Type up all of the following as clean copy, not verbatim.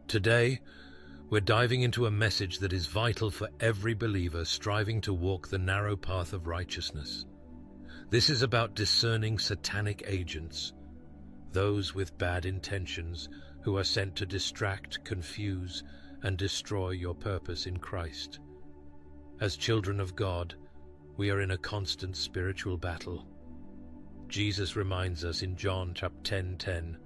Today, we're diving into a message that is vital for every believer striving to walk the narrow path of righteousness. This is about discerning satanic agents, those with bad intentions who are sent to distract, confuse, and destroy your purpose in Christ. As children of God, we are in a constant spiritual battle. Jesus reminds us in John chapter 10:10,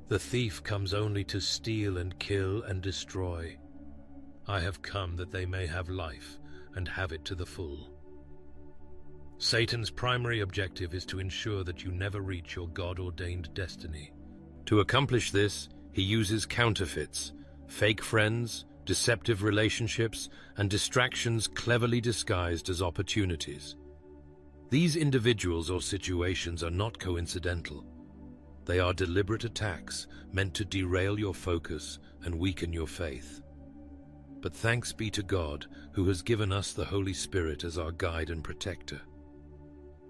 "The thief comes only to steal and kill and destroy. I have come that they may have life and have it to the full." Satan's primary objective is to ensure that you never reach your God-ordained destiny. To accomplish this, he uses counterfeits, fake friends, deceptive relationships, and distractions cleverly disguised as opportunities. These individuals or situations are not coincidental. They are deliberate attacks meant to derail your focus and weaken your faith. But thanks be to God, who has given us the Holy Spirit as our guide and protector.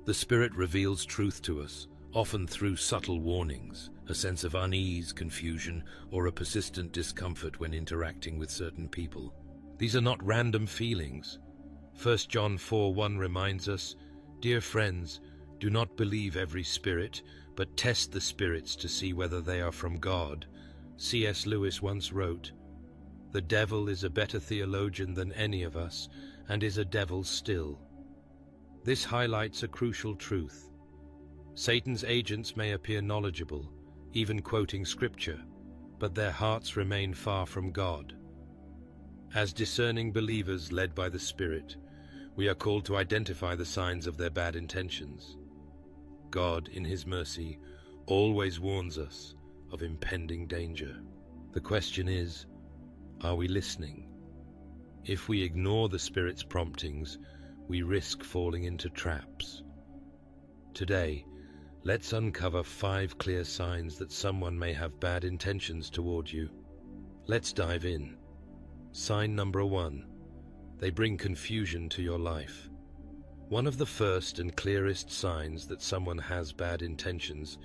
The Spirit reveals truth to us, often through subtle warnings, a sense of unease, confusion, or a persistent discomfort when interacting with certain people. These are not random feelings. 1 John 4:1 reminds us, "Dear friends, do not believe every spirit, but test the spirits to see whether they are from God." C.S.Lewis once wrote, "The devil is a better theologian than any of us, and is a devil still." This highlights a crucial truth. Satan's agents may appear knowledgeable, even quoting scripture, but their hearts remain far from God. As discerning believers led by the Spirit, we are called to identify the signs of their bad intentions. God, in His mercy, always warns us of impending danger. The question is, are we listening? If we ignore the Spirit's promptings, we risk falling into traps. Today, let's uncover 5 clear signs that someone may have bad intentions toward you. Let's dive in. Sign number 1. They bring confusion to your life. One of the first and clearest signs that someone has bad intentions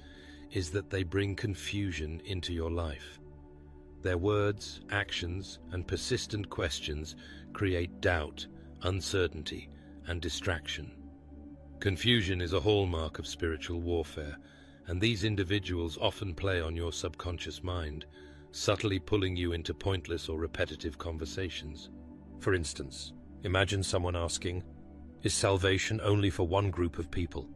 is that they bring confusion into your life. Their words, actions, and persistent questions create doubt, uncertainty, and distraction. Confusion is a hallmark of spiritual warfare, and these individuals often play on your subconscious mind, subtly pulling you into pointless or repetitive conversations. For instance, imagine someone asking, "Is salvation only for one group of people?"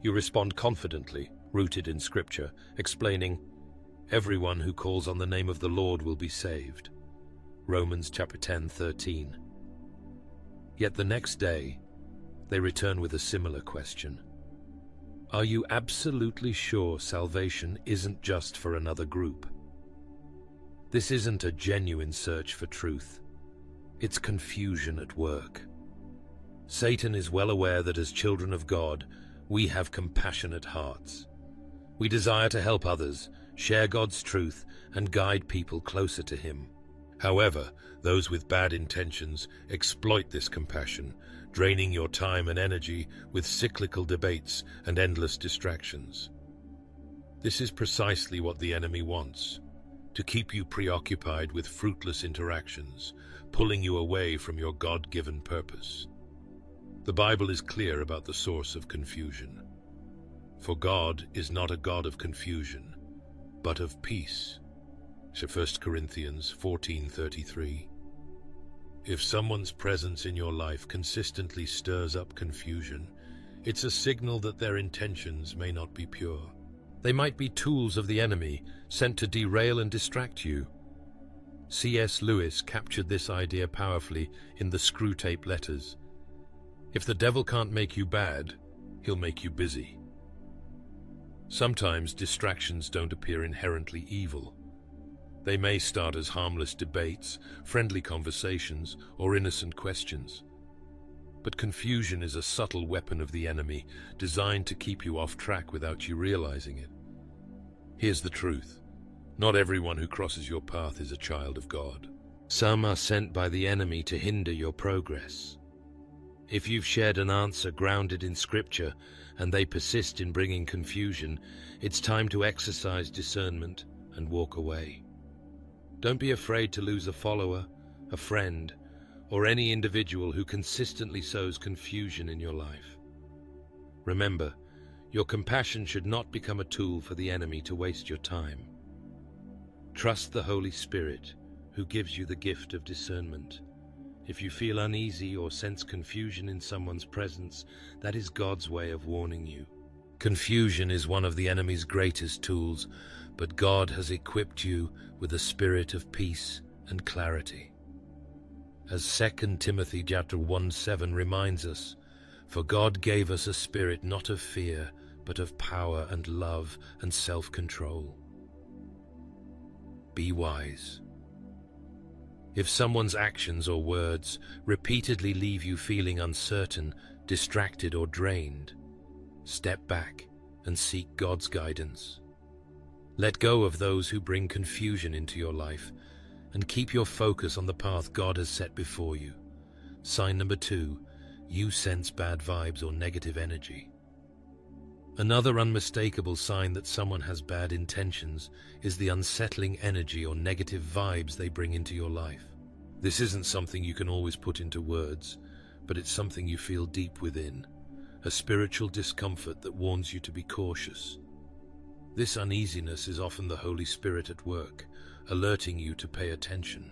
You respond confidently, rooted in Scripture, explaining, "Everyone who calls on the name of the Lord will be saved." Romans chapter 10:13. Yet the next day, they return with a similar question. Are you absolutely sure salvation isn't just for another group? This isn't a genuine search for truth. It's confusion at work. Satan is well aware that as children of God, we have compassionate hearts. We desire to help others, share God's truth, and guide people closer to Him. However, those with bad intentions exploit this compassion, draining your time and energy with cyclical debates and endless distractions. This is precisely what the enemy wants, to keep you preoccupied with fruitless interactions, pulling you away from your God-given purpose. The Bible is clear about the source of confusion. For God is not a God of confusion, but of peace. 1 Corinthians 14:33. If someone's presence in your life consistently stirs up confusion, it's a signal that their intentions may not be pure. They might be tools of the enemy, sent to derail and distract you. C.S. Lewis captured this idea powerfully in the Screwtape Letters. If the devil can't make you bad, he'll make you busy. Sometimes distractions don't appear inherently evil. They may start as harmless debates, friendly conversations, or innocent questions. But confusion is a subtle weapon of the enemy, designed to keep you off track without you realizing it. Here's the truth. Not everyone who crosses your path is a child of God. Some are sent by the enemy to hinder your progress. If you've shared an answer grounded in Scripture and they persist in bringing confusion, it's time to exercise discernment and walk away. Don't be afraid to lose a follower, a friend, or any individual who consistently sows confusion in your life. Remember, your compassion should not become a tool for the enemy to waste your time. Trust the Holy Spirit, who gives you the gift of discernment. If you feel uneasy or sense confusion in someone's presence, that is God's way of warning you. Confusion is one of the enemy's greatest tools, but God has equipped you with a spirit of peace and clarity. As 2 Timothy chapter 1:7 reminds us, "For God gave us a spirit not of fear, but of power and love and self-control." Be wise. If someone's actions or words repeatedly leave you feeling uncertain, distracted, or drained, step back and seek God's guidance. Let go of those who bring confusion into your life and keep your focus on the path God has set before you. Sign number 2, you sense bad vibes or negative energy. Another unmistakable sign that someone has bad intentions is the unsettling energy or negative vibes they bring into your life. This isn't something you can always put into words, but it's something you feel deep within, a spiritual discomfort that warns you to be cautious. This uneasiness is often the Holy Spirit at work, alerting you to pay attention.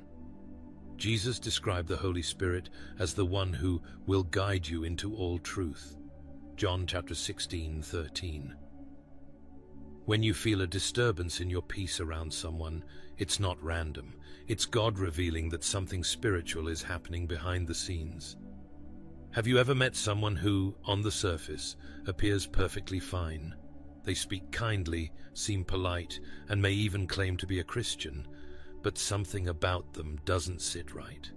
Jesus described the Holy Spirit as the one who will guide you into all truth. John chapter 16:13. When you feel a disturbance in your peace around someone, it's not random. It's God revealing that something spiritual is happening behind the scenes. Have you ever met someone who, on the surface, appears perfectly fine? They speak kindly, seem polite, and may even claim to be a Christian, but something about them doesn't sit right.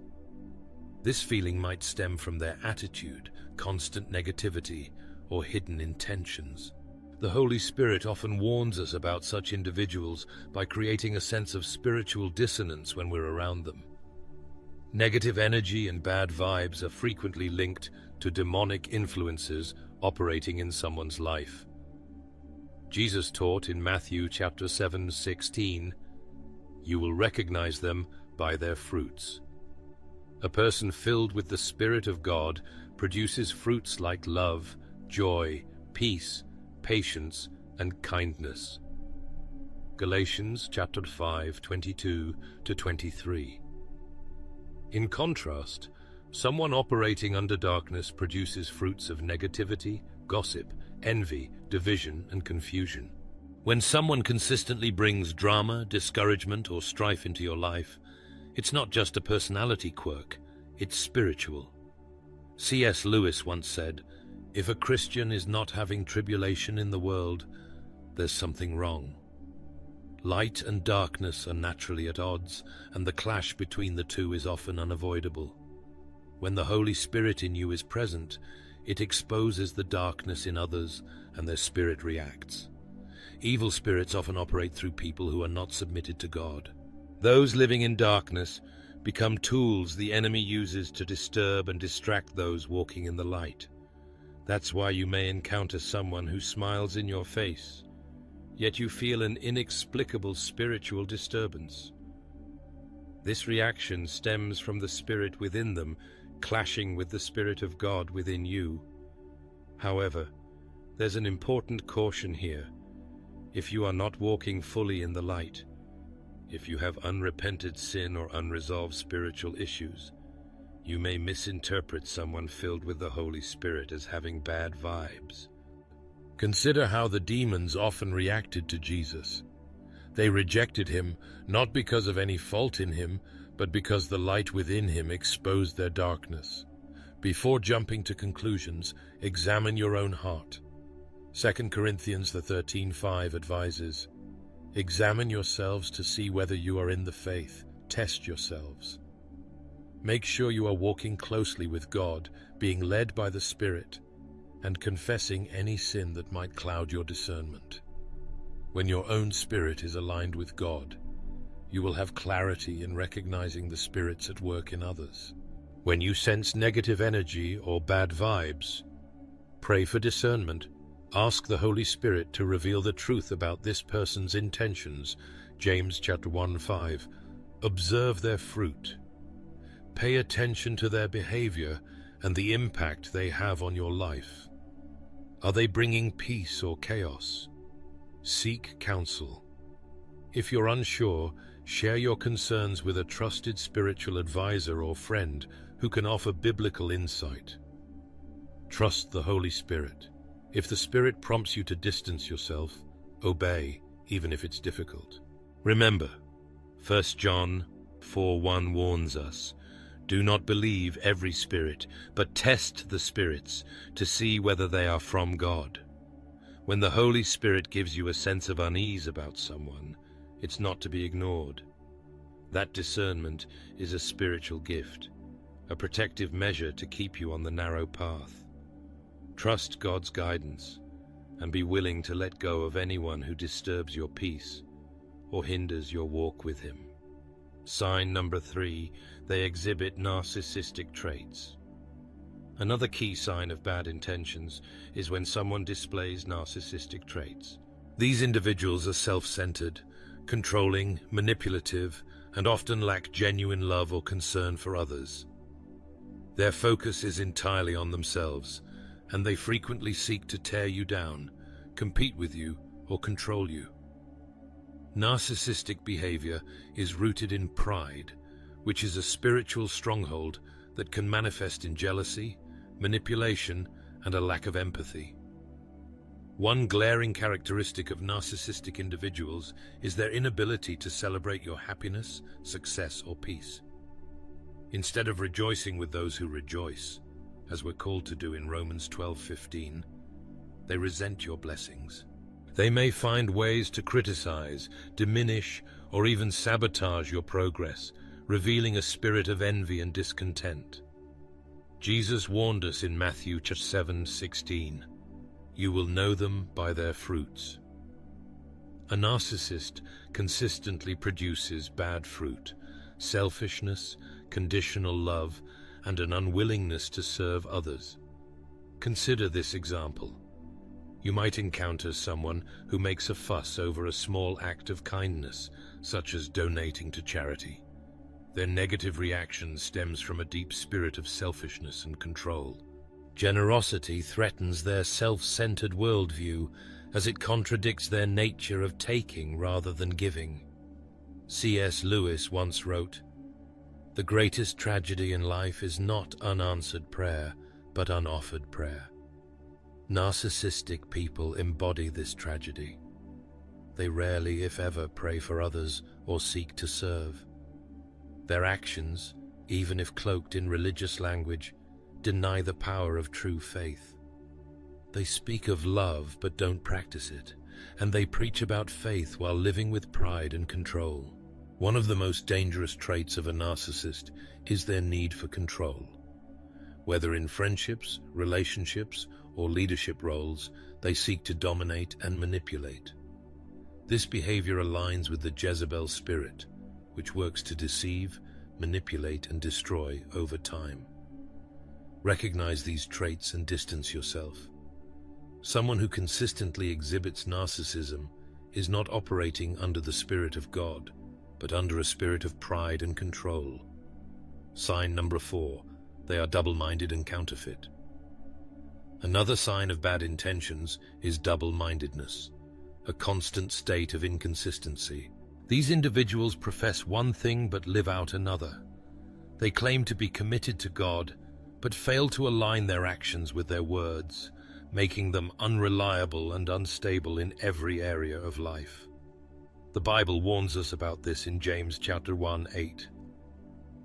This feeling might stem from their attitude, constant negativity, or hidden intentions. The Holy Spirit often warns us about such individuals by creating a sense of spiritual dissonance when we're around them. Negative energy and bad vibes are frequently linked to demonic influences operating in someone's life. Jesus taught in Matthew chapter 7:16, "You will recognize them by their fruits." A person filled with the Spirit of God produces fruits like love, joy, peace, patience, and kindness. Galatians chapter 5:22-23. In contrast, someone operating under darkness produces fruits of negativity, gossip, envy, division, and confusion. When someone consistently brings drama, discouragement, or strife into your life, it's not just a personality quirk, it's spiritual. C.S.Lewis once said, "If a Christian is not having tribulation in the world, there's something wrong." Light and darkness are naturally at odds, and the clash between the two is often unavoidable. When the Holy Spirit in you is present, it exposes the darkness in others, and their spirit reacts. Evil spirits often operate through people who are not submitted to God. Those living in darkness become tools the enemy uses to disturb and distract those walking in the light. That's why you may encounter someone who smiles in your face, yet you feel an inexplicable spiritual disturbance. This reaction stems from the spirit within them clashing with the Spirit of God within you. However, there's an important caution here. If you are not walking fully in the light, if you have unrepented sin or unresolved spiritual issues, you may misinterpret someone filled with the Holy Spirit as having bad vibes. Consider how the demons often reacted to Jesus. They rejected him not because of any fault in him, but because the light within him exposed their darkness. Before jumping to conclusions, examine your own heart. 2 Corinthians 13:5 advises, "Examine yourselves to see whether you are in the faith. Test yourselves." Make sure you are walking closely with God, being led by the Spirit, and confessing any sin that might cloud your discernment. When your own spirit is aligned with God, you will have clarity in recognizing the spirits at work in others. When you sense negative energy or bad vibes, pray for discernment. Ask the Holy Spirit to reveal the truth about this person's intentions. James chapter 1:5. Observe their fruit. Pay attention to their behavior and the impact they have on your life. Are they bringing peace or chaos? Seek counsel. If you're unsure, share your concerns with a trusted spiritual advisor or friend who can offer biblical insight. Trust the Holy Spirit. If the Spirit prompts you to distance yourself, obey, even if it's difficult. Remember, 1 John 4:1 warns us, "Do not believe every spirit, but test the spirits to see whether they are from God." When the Holy Spirit gives you a sense of unease about someone, it's not to be ignored. That discernment is a spiritual gift, a protective measure to keep you on the narrow path. Trust God's guidance and be willing to let go of anyone who disturbs your peace or hinders your walk with Him. Sign number 3, they exhibit narcissistic traits. Another key sign of bad intentions is when someone displays narcissistic traits. These individuals are self-centered, controlling, manipulative, and often lack genuine love or concern for others. Their focus is entirely on themselves, and they frequently seek to tear you down, compete with you, or control you. Narcissistic behavior is rooted in pride, which is a spiritual stronghold that can manifest in jealousy, manipulation, and a lack of empathy. One glaring characteristic of narcissistic individuals is their inability to celebrate your happiness, success, or peace. Instead of rejoicing with those who rejoice, as we're called to do in Romans 12:15, they resent your blessings. They may find ways to criticize, diminish, or even sabotage your progress, revealing a spirit of envy and discontent. Jesus warned us in Matthew 7:16, "You will know them by their fruits." A narcissist consistently produces bad fruit, selfishness, conditional love, and an unwillingness to serve others. Consider this example. You might encounter someone who makes a fuss over a small act of kindness, such as donating to charity. Their negative reaction stems from a deep spirit of selfishness and control. Generosity threatens their self-centered worldview, as it contradicts their nature of taking rather than giving. C.S.Lewis once wrote, "The greatest tragedy in life is not unanswered prayer, but unoffered prayer." Narcissistic people embody this tragedy. They rarely, if ever, pray for others or seek to serve. Their actions, even if cloaked in religious language, deny the power of true faith. They speak of love but don't practice it, and they preach about faith while living with pride and control. One of the most dangerous traits of a narcissist is their need for control. Whether in friendships, relationships, or leadership roles, they seek to dominate and manipulate. This behavior aligns with the Jezebel spirit, which works to deceive, manipulate, and destroy over time. Recognize these traits and distance yourself. Someone who consistently exhibits narcissism is not operating under the Spirit of God, but under a spirit of pride and control. Sign number 4, they are double-minded and counterfeit. Another sign of bad intentions is double-mindedness, a constant state of inconsistency. These individuals profess one thing but live out another. They claim to be committed to God, but fail to align their actions with their words, making them unreliable and unstable in every area of life. The Bible warns us about this in James chapter 1:8.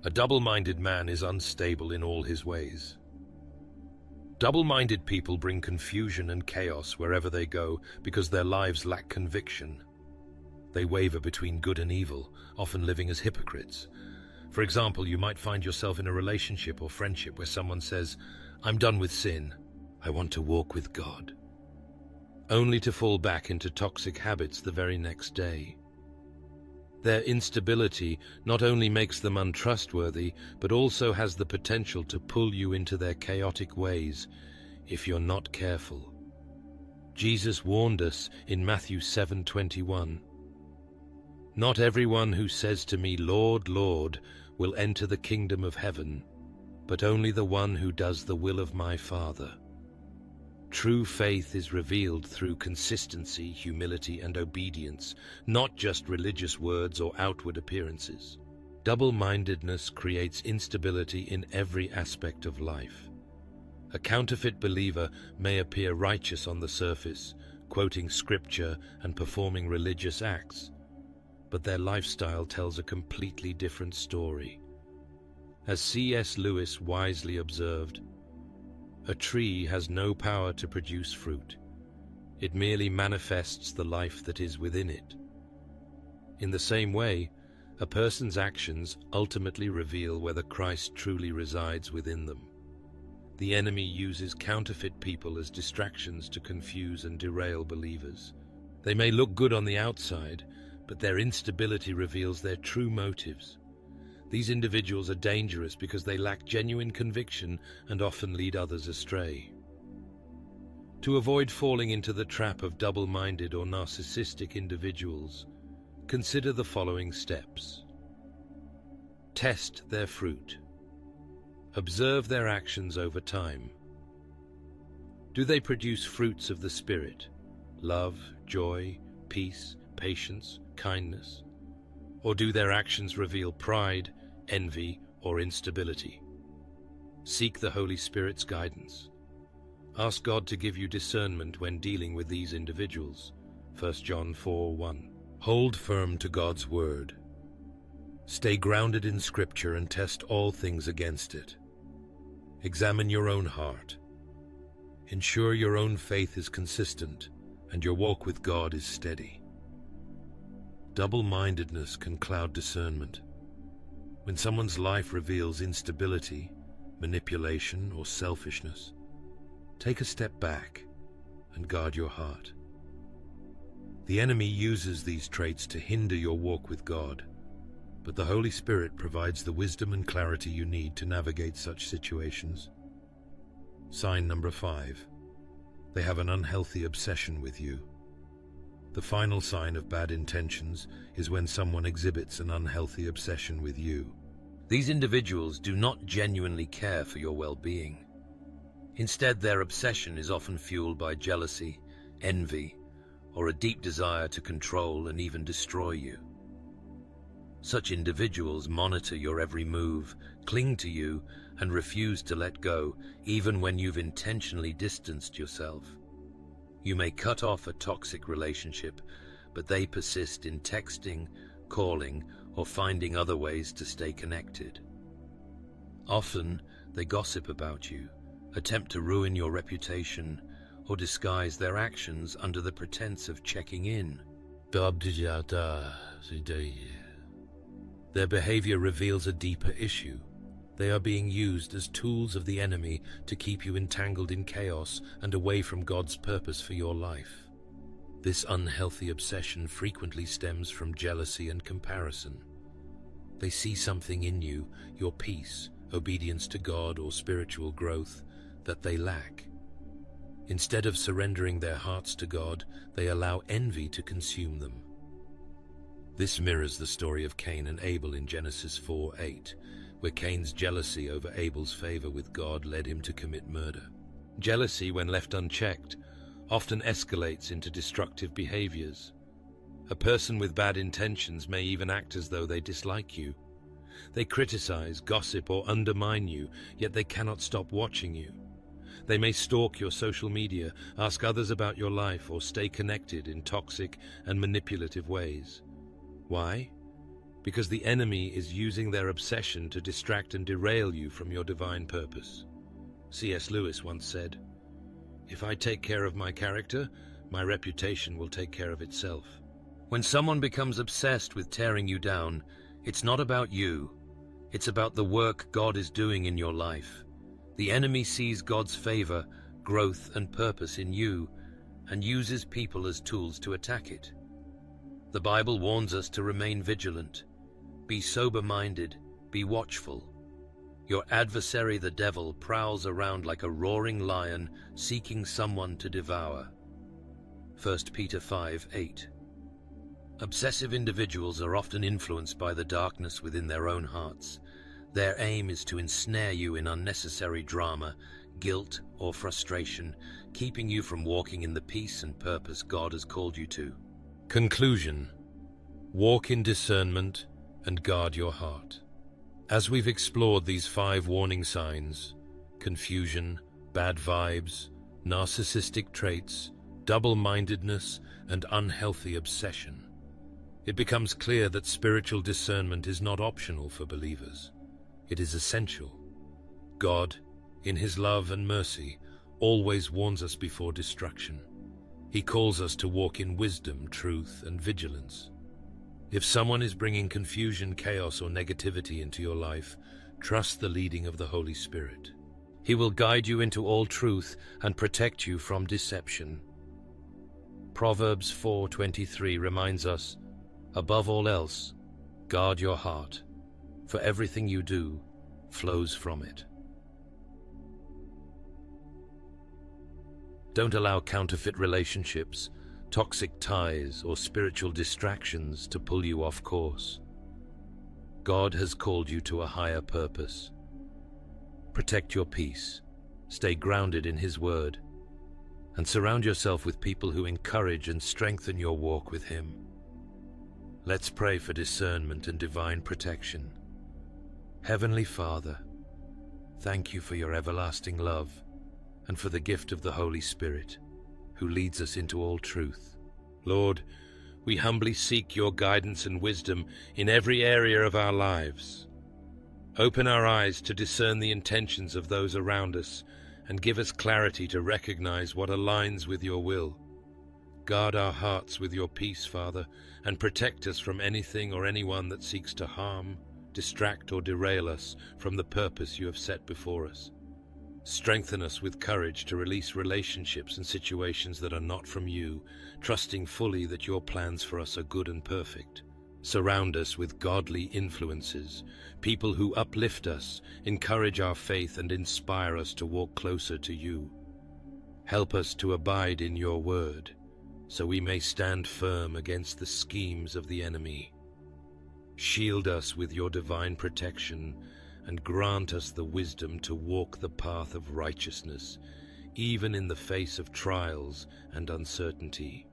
A double-minded man is unstable in all his ways. Double-minded people bring confusion and chaos wherever they go because their lives lack conviction. They waver between good and evil, often living as hypocrites. For example, you might find yourself in a relationship or friendship where someone says, "I'm done with sin. I want to walk with God," only to fall back into toxic habits the very next day. Their instability not only makes them untrustworthy, but also has the potential to pull you into their chaotic ways if you're not careful. Jesus warned us in Matthew 7:21. Not everyone who says to me, 'Lord, Lord,' will enter the kingdom of heaven, but only the one who does the will of my Father." True faith is revealed through consistency, humility, and obedience, not just religious words or outward appearances. Double-mindedness creates instability in every aspect of life. A counterfeit believer may appear righteous on the surface, quoting scripture and performing religious acts, but their lifestyle tells a completely different story. As C.S. Lewis wisely observed, "A tree has no power to produce fruit. It merely manifests the life that is within it." In the same way, a person's actions ultimately reveal whether Christ truly resides within them. The enemy uses counterfeit people as distractions to confuse and derail believers. They may look good on the outside, but their instability reveals their true motives. These individuals are dangerous because they lack genuine conviction and often lead others astray. To avoid falling into the trap of double-minded or narcissistic individuals, consider the following steps. Test their fruit. Observe their actions over time. Do they produce fruits of the Spirit? Love, joy, peace, patience, kindness? Or do their actions reveal pride, envy, or instability? Seek the Holy Spirit's guidance. Ask God to give you discernment when dealing with these individuals. 1 John 4:1. Hold firm to God's word. Stay grounded in Scripture and test all things against it. Examine your own heart. Ensure your own faith is consistent and your walk with God is steady. Double-mindedness can cloud discernment. When someone's life reveals instability, manipulation, or selfishness, take a step back and guard your heart. The enemy uses these traits to hinder your walk with God, but the Holy Spirit provides the wisdom and clarity you need to navigate such situations. Sign number 5. They have an unhealthy obsession with you. The final sign of bad intentions is when someone exhibits an unhealthy obsession with you. These individuals do not genuinely care for your well-being. Instead, their obsession is often fueled by jealousy, envy, or a deep desire to control and even destroy you. Such individuals monitor your every move, cling to you, and refuse to let go, even when you've intentionally distanced yourself. You may cut off a toxic relationship, but they persist in texting, calling, or finding other ways to stay connected. Often, they gossip about you, attempt to ruin your reputation, or disguise their actions under the pretense of checking in. Their behavior reveals a deeper issue. They are being used as tools of the enemy to keep you entangled in chaos and away from God's purpose for your life. This unhealthy obsession frequently stems from jealousy and comparison. They see something in you, your peace, obedience to God, or spiritual growth, that they lack. Instead of surrendering their hearts to God, they allow envy to consume them. This mirrors the story of Cain and Abel in Genesis 4:8, where Cain's jealousy over Abel's favor with God led him to commit murder. Jealousy, when left unchecked, often escalates into destructive behaviors. A person with bad intentions may even act as though they dislike you. They criticize, gossip, or undermine you, yet they cannot stop watching you. They may stalk your social media, ask others about your life, or stay connected in toxic and manipulative ways. Why? Because the enemy is using their obsession to distract and derail you from your divine purpose. C.S. Lewis once said, "If I take care of my character, my reputation will take care of itself." When someone becomes obsessed with tearing you down, it's not about you. It's about the work God is doing in your life. The enemy sees God's favor, growth, and purpose in you, and uses people as tools to attack it. The Bible warns us to remain vigilant. Be sober-minded, be watchful. Your adversary, the devil, prowls around like a roaring lion, seeking someone to devour. 1 Peter 5:8. Obsessive individuals are often influenced by the darkness within their own hearts. Their aim is to ensnare you in unnecessary drama, guilt, or frustration, keeping you from walking in the peace and purpose God has called you to. Conclusion: walk in discernment and guard your heart. As we've explored these 5 warning signs — confusion, bad vibes, narcissistic traits, double-mindedness, and unhealthy obsession — it becomes clear that spiritual discernment is not optional for believers. It is essential. God, in His love and mercy, always warns us before destruction. He calls us to walk in wisdom, truth, and vigilance. If someone is bringing confusion, chaos, or negativity into your life, trust the leading of the Holy Spirit. He will guide you into all truth and protect you from deception. Proverbs 4:23 reminds us, above all else, guard your heart, for everything you do flows from it. Don't allow counterfeit relationships, toxic ties, or spiritual distractions to pull you off course. God has called you to a higher purpose. Protect your peace, stay grounded in His Word, and surround yourself with people who encourage and strengthen your walk with Him. Let's pray for discernment and divine protection. Heavenly Father, thank you for your everlasting love and for the gift of the Holy Spirit, who leads us into all truth. Lord, we humbly seek your guidance and wisdom in every area of our lives. Open our eyes to discern the intentions of those around us and give us clarity to recognize what aligns with your will. Guard our hearts with your peace, Father, and protect us from anything or anyone that seeks to harm, distract, or derail us from the purpose you have set before us. Strengthen us with courage to release relationships and situations that are not from you, trusting fully that your plans for us are good and perfect. Surround us with godly influences, people who uplift us, encourage our faith, and inspire us to walk closer to you. Help us to abide in your word, so we may stand firm against the schemes of the enemy. Shield us with your divine protection and grant us the wisdom to walk the path of righteousness, even in the face of trials and uncertainty.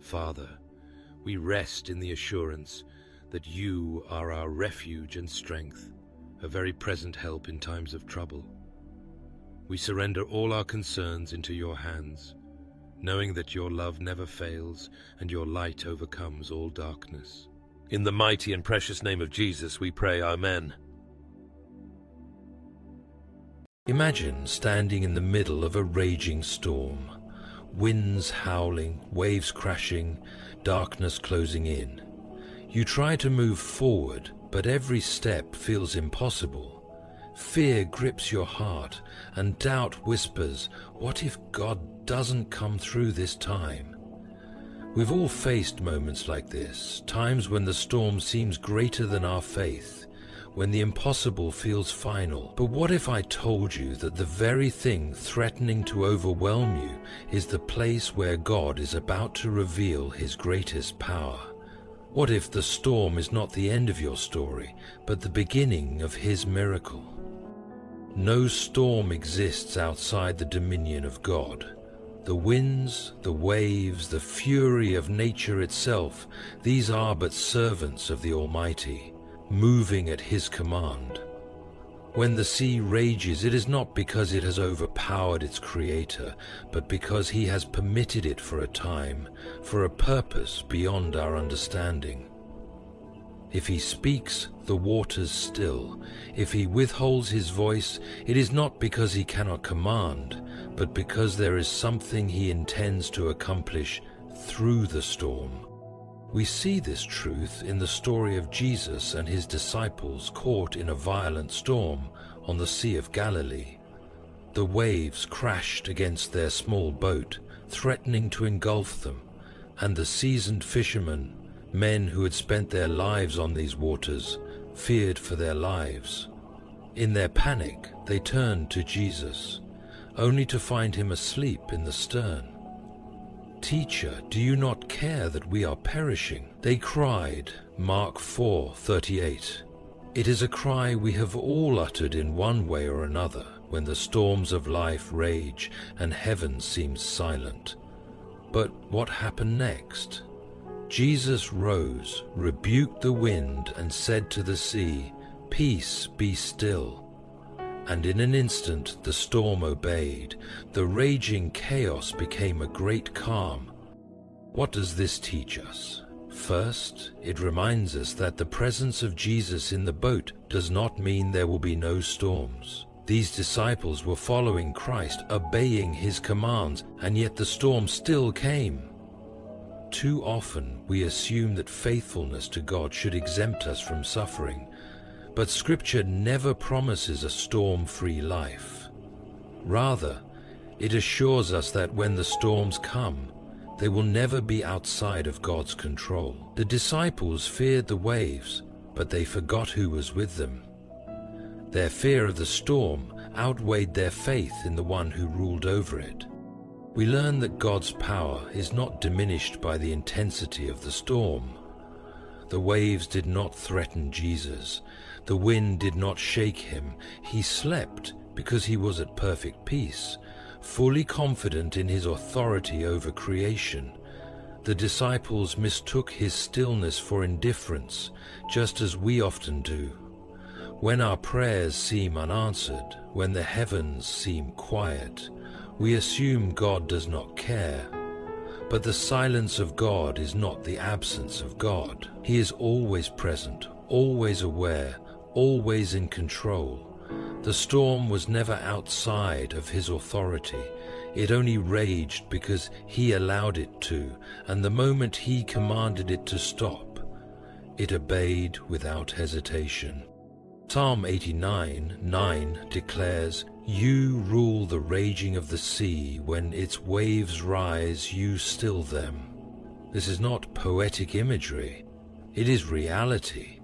Father, we rest in the assurance that you are our refuge and strength, a very present help in times of trouble. We surrender all our concerns into your hands, knowing that your love never fails and your light overcomes all darkness. In the mighty and precious name of Jesus we pray, Amen. Imagine standing in the middle of a raging storm, winds howling, waves crashing, darkness closing in. You try to move forward, but every step feels impossible. Fear grips your heart, and doubt whispers, what if God doesn't come through this time? We've all faced moments like this, times when the storm seems greater than our faith, when the impossible feels final. But what if I told you that the very thing threatening to overwhelm you is the place where God is about to reveal His greatest power? What if the storm is not the end of your story, but the beginning of His miracle? No storm exists outside the dominion of God. The winds, the waves, the fury of nature itself, these are but servants of the Almighty, moving at His command. When the sea rages, it is not because it has overpowered its creator, but because He has permitted it for a time, for a purpose beyond our understanding. If He speaks, the waters still. If He withholds His voice, it is not because He cannot command, but because there is something He intends to accomplish through the storm. We see this truth in the story of Jesus and His disciples caught in a violent storm on the Sea of Galilee. The waves crashed against their small boat, threatening to engulf them, and the seasoned fishermen, men who had spent their lives on these waters, feared for their lives. In their panic, they turned to Jesus, only to find Him asleep in the stern. "Teacher, do you not care that we are perishing?" They cried, Mark 4:38. It is a cry we have all uttered in one way or another when the storms of life rage and heaven seems silent. But what happened next? Jesus rose, rebuked the wind, and said to the sea, "Peace, be still." And in an instant the storm obeyed. The raging chaos became a great calm. What does this teach us? First, it reminds us that the presence of Jesus in the boat does not mean there will be no storms. These disciples were following Christ, obeying his commands, and yet the storm still came. Too often we assume that faithfulness to God should exempt us from suffering, but Scripture never promises a storm-free life. Rather, it assures us that when the storms come, they will never be outside of God's control. The disciples feared the waves, but they forgot who was with them. Their fear of the storm outweighed their faith in the one who ruled over it. We learn that God's power is not diminished by the intensity of the storm. The waves did not threaten Jesus. The wind did not shake him. He slept because he was at perfect peace, fully confident in his authority over creation. The disciples mistook his stillness for indifference, just as we often do. When our prayers seem unanswered, when the heavens seem quiet, we assume God does not care. But the silence of God is not the absence of God. He is always present, always aware, always in control. The storm was never outside of his authority. It only raged because he allowed it to, and the moment he commanded it to stop, it obeyed without hesitation. Psalm 89:9 declares, "You rule the raging of the sea. When its waves rise, you still them." This is not poetic imagery. It is reality.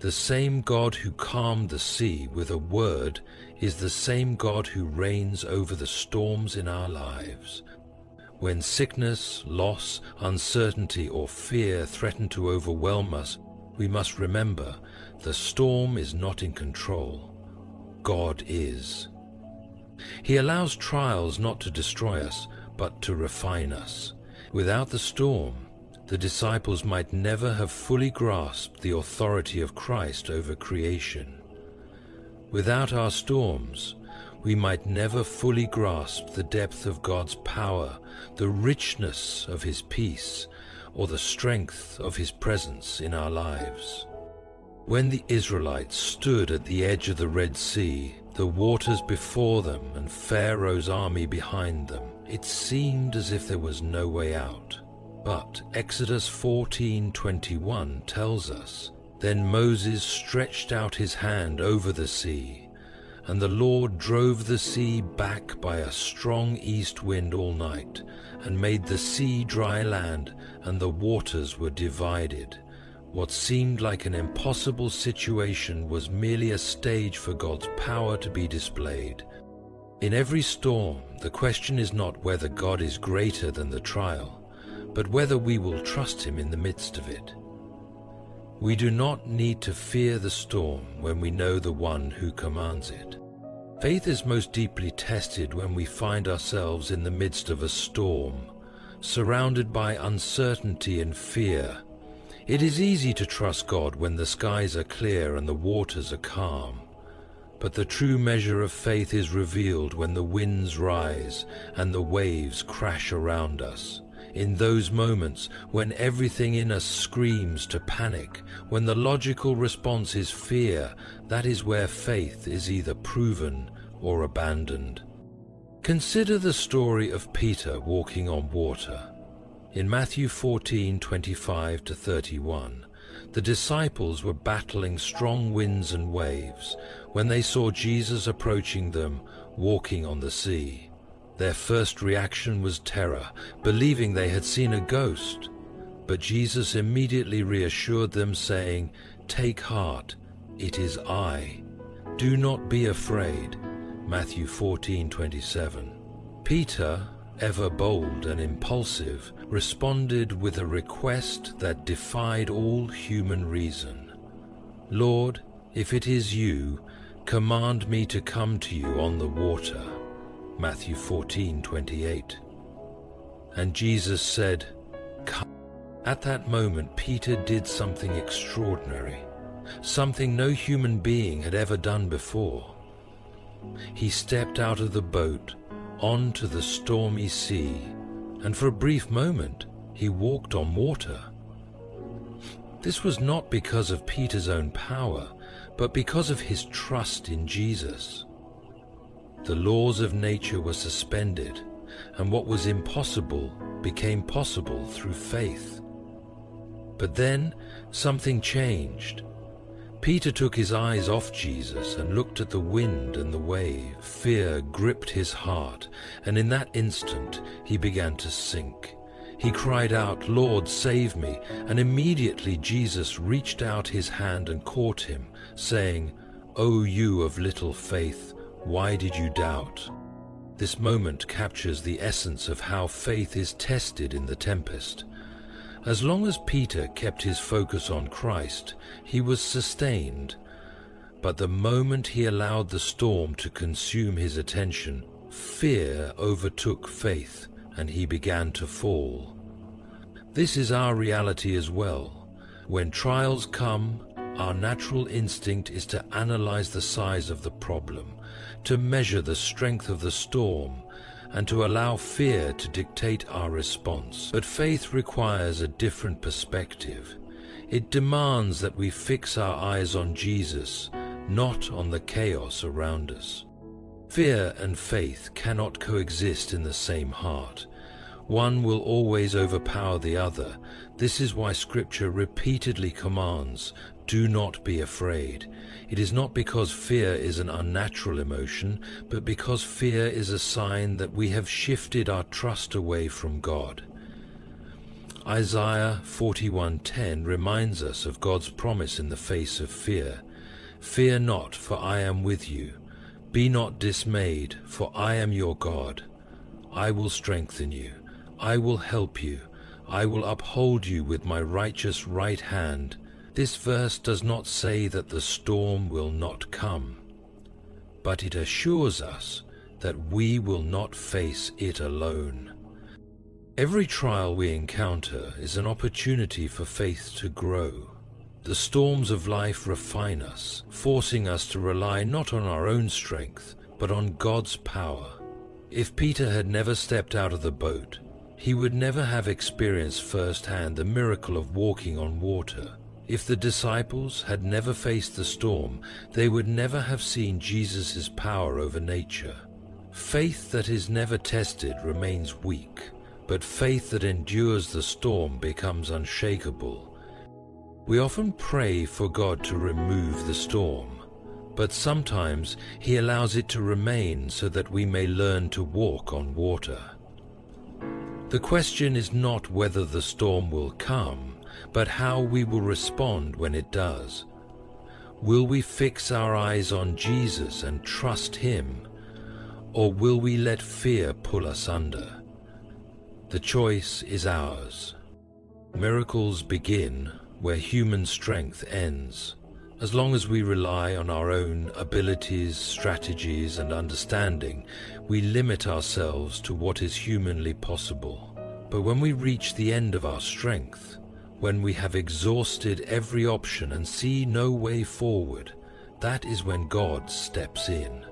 The same God who calmed the sea with a word is the same God who reigns over the storms in our lives. When sickness, loss, uncertainty, or fear threaten to overwhelm us, we must remember the storm is not in control. God is. He allows trials not to destroy us, but to refine us. Without the storm, the disciples might never have fully grasped the authority of Christ over creation. Without our storms, we might never fully grasp the depth of God's power, the richness of his peace, or the strength of his presence in our lives. When the Israelites stood at the edge of the Red Sea, the waters before them and Pharaoh's army behind them, it seemed as if there was no way out. But Exodus 14:21 tells us, "Then Moses stretched out his hand over the sea, and the Lord drove the sea back by a strong east wind all night, and made the sea dry land, and the waters were divided." What seemed like an impossible situation was merely a stage for God's power to be displayed. In every storm, the question is not whether God is greater than the trial, but whether we will trust him in the midst of it. We do not need to fear the storm when we know the one who commands it. Faith is most deeply tested when we find ourselves in the midst of a storm, surrounded by uncertainty and fear. It is easy to trust God when the skies are clear and the waters are calm. But the true measure of faith is revealed when the winds rise and the waves crash around us. In those moments when everything in us screams to panic, when the logical response is fear, that is where faith is either proven or abandoned. Consider the story of Peter walking on water. In Matthew 14:25-31, the disciples were battling strong winds and waves when they saw Jesus approaching them, walking on the sea. Their first reaction was terror, believing they had seen a ghost. But Jesus immediately reassured them, saying, "Take heart, it is I. Do not be afraid." Matthew 14:27. Peter, ever bold and impulsive, responded with a request that defied all human reason. "Lord, if it is you, command me to come to you on the water." Matthew 14:28. And Jesus said, "Come." At that moment, Peter did something extraordinary, something no human being had ever done before. He stepped out of the boat onto the stormy sea, and for a brief moment, he walked on water. This was not because of Peter's own power, but because of his trust in Jesus. The laws of nature were suspended, and what was impossible became possible through faith. But then something changed. Peter took his eyes off Jesus and looked at the wind and the wave. Fear gripped his heart, and in that instant he began to sink. He cried out, "Lord, save me!" And immediately Jesus reached out his hand and caught him, saying, "O you of little faith, why did you doubt?" This moment captures the essence of how faith is tested in the tempest. As long as Peter kept his focus on Christ, he was sustained. But the moment he allowed the storm to consume his attention, fear overtook faith, and he began to fall. This is our reality as well. When trials come, our natural instinct is to analyze the size of the problem, to measure the strength of the storm, and to allow fear to dictate our response. But faith requires a different perspective. It demands that we fix our eyes on Jesus, not on the chaos around us. Fear and faith cannot coexist in the same heart. One will always overpower the other. This is why Scripture repeatedly commands, "Do not be afraid." It is not because fear is an unnatural emotion, but because fear is a sign that we have shifted our trust away from God. Isaiah 41:10 reminds us of God's promise in the face of fear. "Fear not, for I am with you. Be not dismayed, for I am your God. I will strengthen you. I will help you. I will uphold you with my righteous right hand." This verse does not say that the storm will not come, but it assures us that we will not face it alone. Every trial we encounter is an opportunity for faith to grow. The storms of life refine us, forcing us to rely not on our own strength, but on God's power. If Peter had never stepped out of the boat, he would never have experienced firsthand the miracle of walking on water. If the disciples had never faced the storm, they would never have seen Jesus' power over nature. Faith that is never tested remains weak, but faith that endures the storm becomes unshakable. We often pray for God to remove the storm, but sometimes He allows it to remain so that we may learn to walk on water. The question is not whether the storm will come, but how we will respond when it does. Will we fix our eyes on Jesus and trust Him, or will we let fear pull us under? The choice is ours. Miracles begin where human strength ends. As long as we rely on our own abilities, strategies, and understanding, we limit ourselves to what is humanly possible. But when we reach the end of our strength, when we have exhausted every option and see no way forward, that is when God steps in.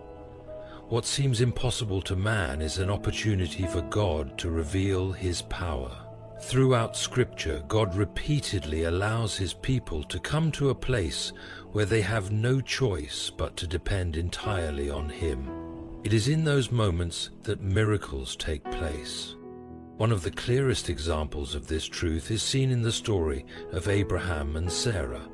What seems impossible to man is an opportunity for God to reveal His power. Throughout Scripture, God repeatedly allows His people to come to a place where they have no choice but to depend entirely on Him. It is in those moments that miracles take place. One of the clearest examples of this truth is seen in the story of Abraham and Sarah.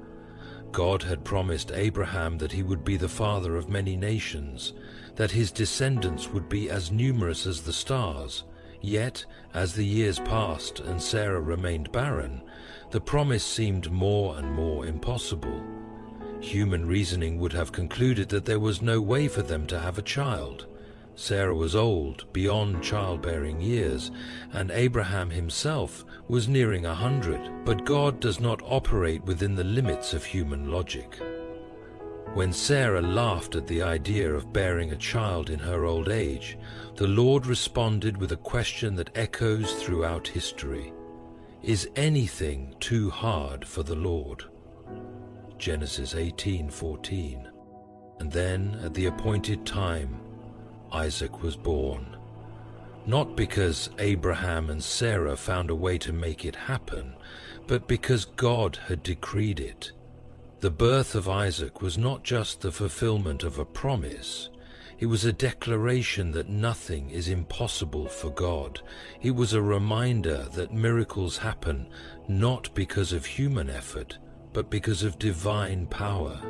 God had promised Abraham that he would be the father of many nations, that his descendants would be as numerous as the stars. Yet, as the years passed and Sarah remained barren, the promise seemed more and more impossible. Human reasoning would have concluded that there was no way for them to have a child. Sarah was old, beyond childbearing years, and Abraham himself was nearing 100. But God does not operate within the limits of human logic. When Sarah laughed at the idea of bearing a child in her old age, the Lord responded with a question that echoes throughout history. Is anything too hard for the Lord? Genesis 18:14. And then, at the appointed time, Isaac was born. Not because Abraham and Sarah found a way to make it happen, but because God had decreed it. The birth of Isaac was not just the fulfillment of a promise. It was a declaration that nothing is impossible for God. It was a reminder that miracles happen not because of human effort, but because of divine power.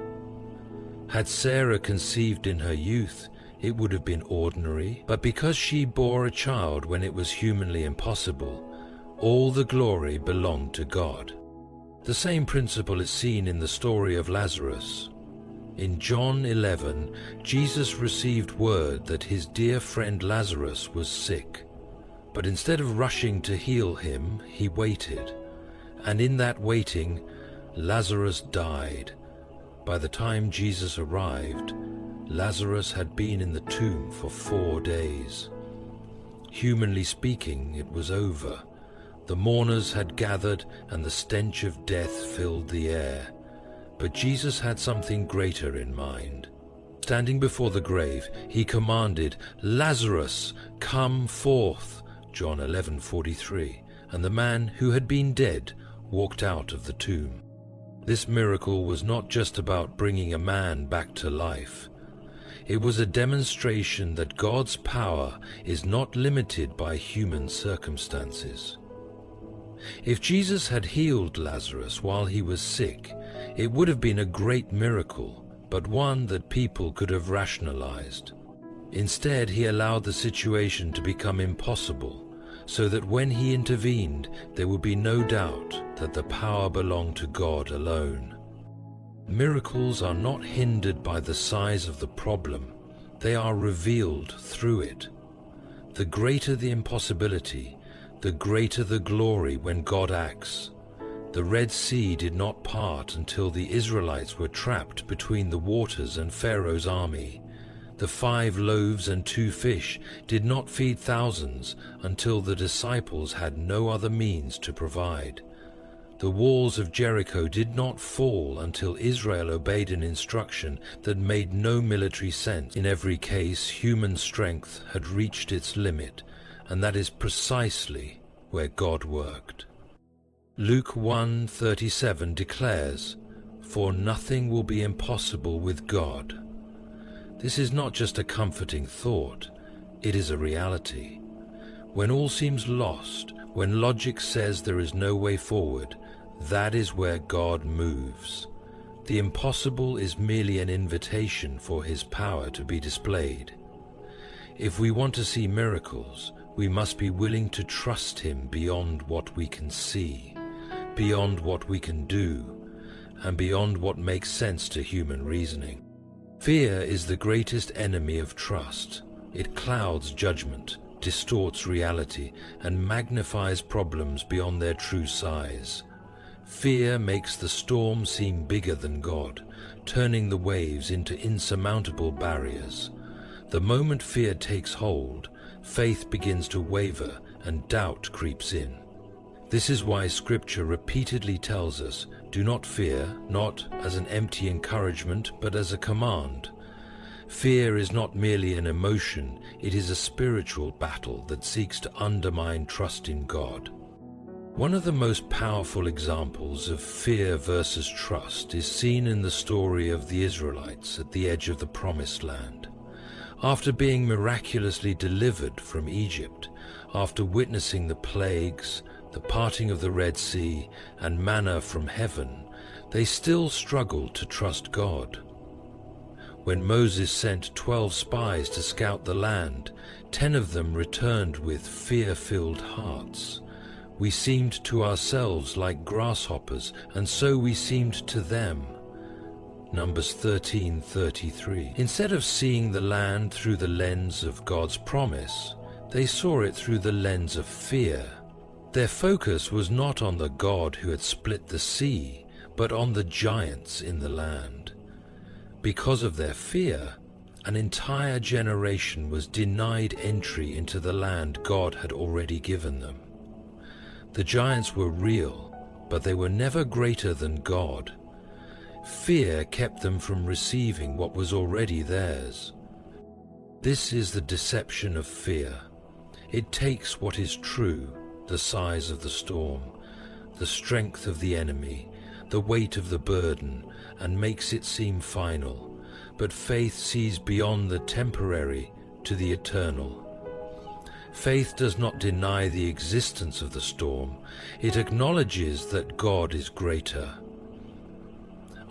Had Sarah conceived in her youth, it would have been ordinary, but because she bore a child when it was humanly impossible, all the glory belonged to God. The same principle is seen in the story of Lazarus. In John 11, Jesus received word that his dear friend Lazarus was sick. But instead of rushing to heal him, he waited. And in that waiting, Lazarus died. By the time Jesus arrived, Lazarus had been in the tomb for 4 days. Humanly speaking, it was over. The mourners had gathered, and the stench of death filled the air. But Jesus had something greater in mind. Standing before the grave, he commanded, "Lazarus, come forth," John 11:43, and the man who had been dead walked out of the tomb. This miracle was not just about bringing a man back to life. It was a demonstration that God's power is not limited by human circumstances. If Jesus had healed Lazarus while he was sick, it would have been a great miracle, but one that people could have rationalized. Instead, he allowed the situation to become impossible, so that when he intervened, there would be no doubt that the power belonged to God alone. Miracles are not hindered by the size of the problem, they are revealed through it. The greater the impossibility, the greater the glory when God acts. The Red Sea did not part until the Israelites were trapped between the waters and Pharaoh's army. The 5 loaves and 2 fish did not feed thousands until the disciples had no other means to provide. The walls of Jericho did not fall until Israel obeyed an instruction that made no military sense. In every case, human strength had reached its limit, and that is precisely where God worked. Luke 1:37 declares, "For nothing will be impossible with God." This is not just a comforting thought, it is a reality. When all seems lost, when logic says there is no way forward, that is where God moves. The impossible is merely an invitation for his power to be displayed. If we want to see miracles, we must be willing to trust him beyond what we can see, beyond what we can do, and beyond what makes sense to human reasoning. Fear is the greatest enemy of trust. It clouds judgment, distorts reality, and magnifies problems beyond their true size. Fear makes the storm seem bigger than God, turning the waves into insurmountable barriers. The moment fear takes hold, faith begins to waver and doubt creeps in. This is why Scripture repeatedly tells us, do not fear, not as an empty encouragement, but as a command. Fear is not merely an emotion, it is a spiritual battle that seeks to undermine trust in God. One of the most powerful examples of fear versus trust is seen in the story of the Israelites at the edge of the Promised Land. After being miraculously delivered from Egypt, after witnessing the plagues, the parting of the Red Sea, and manna from heaven, they still struggled to trust God. When Moses sent 12 spies to scout the land, 10 of them returned with fear-filled hearts. We seemed to ourselves like grasshoppers, and so we seemed to them. Numbers 13:33. Instead of seeing the land through the lens of God's promise, they saw it through the lens of fear. Their focus was not on the God who had split the sea, but on the giants in the land. Because of their fear, an entire generation was denied entry into the land God had already given them. The giants were real, but they were never greater than God. Fear kept them from receiving what was already theirs. This is the deception of fear. It takes what is true, the size of the storm, the strength of the enemy, the weight of the burden, and makes it seem final. But faith sees beyond the temporary to the eternal. Faith does not deny the existence of the storm. It acknowledges that God is greater.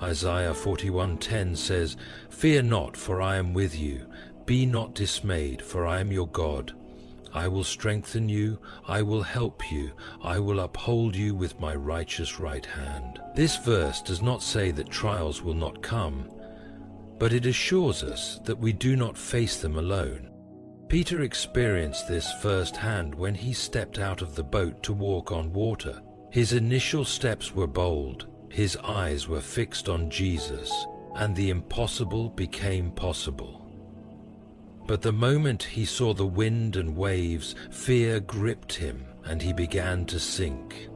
Isaiah 41:10 says, "Fear not, for I am with you. Be not dismayed, for I am your God. I will strengthen you, I will help you, I will uphold you with my righteous right hand." This verse does not say that trials will not come, but it assures us that we do not face them alone. Peter experienced this firsthand when he stepped out of the boat to walk on water. His initial steps were bold, his eyes were fixed on Jesus, and the impossible became possible. But the moment he saw the wind and waves, fear gripped him and he began to sink.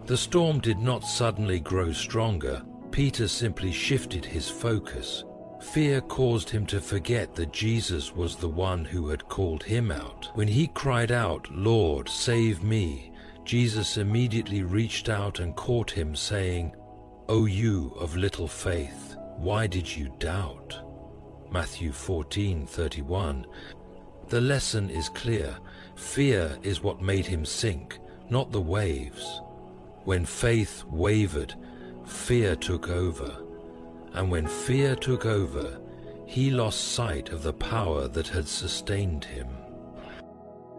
The storm did not suddenly grow stronger. Peter simply shifted his focus. Fear caused him to forget that Jesus was the one who had called him out. When he cried out, "Lord, save me," Jesus immediately reached out and caught him, saying, "O you of little faith, why did you doubt?" Matthew 14:31. The lesson is clear. Fear is what made him sink, not the waves. When faith wavered, fear took over. And when fear took over, he lost sight of the power that had sustained him.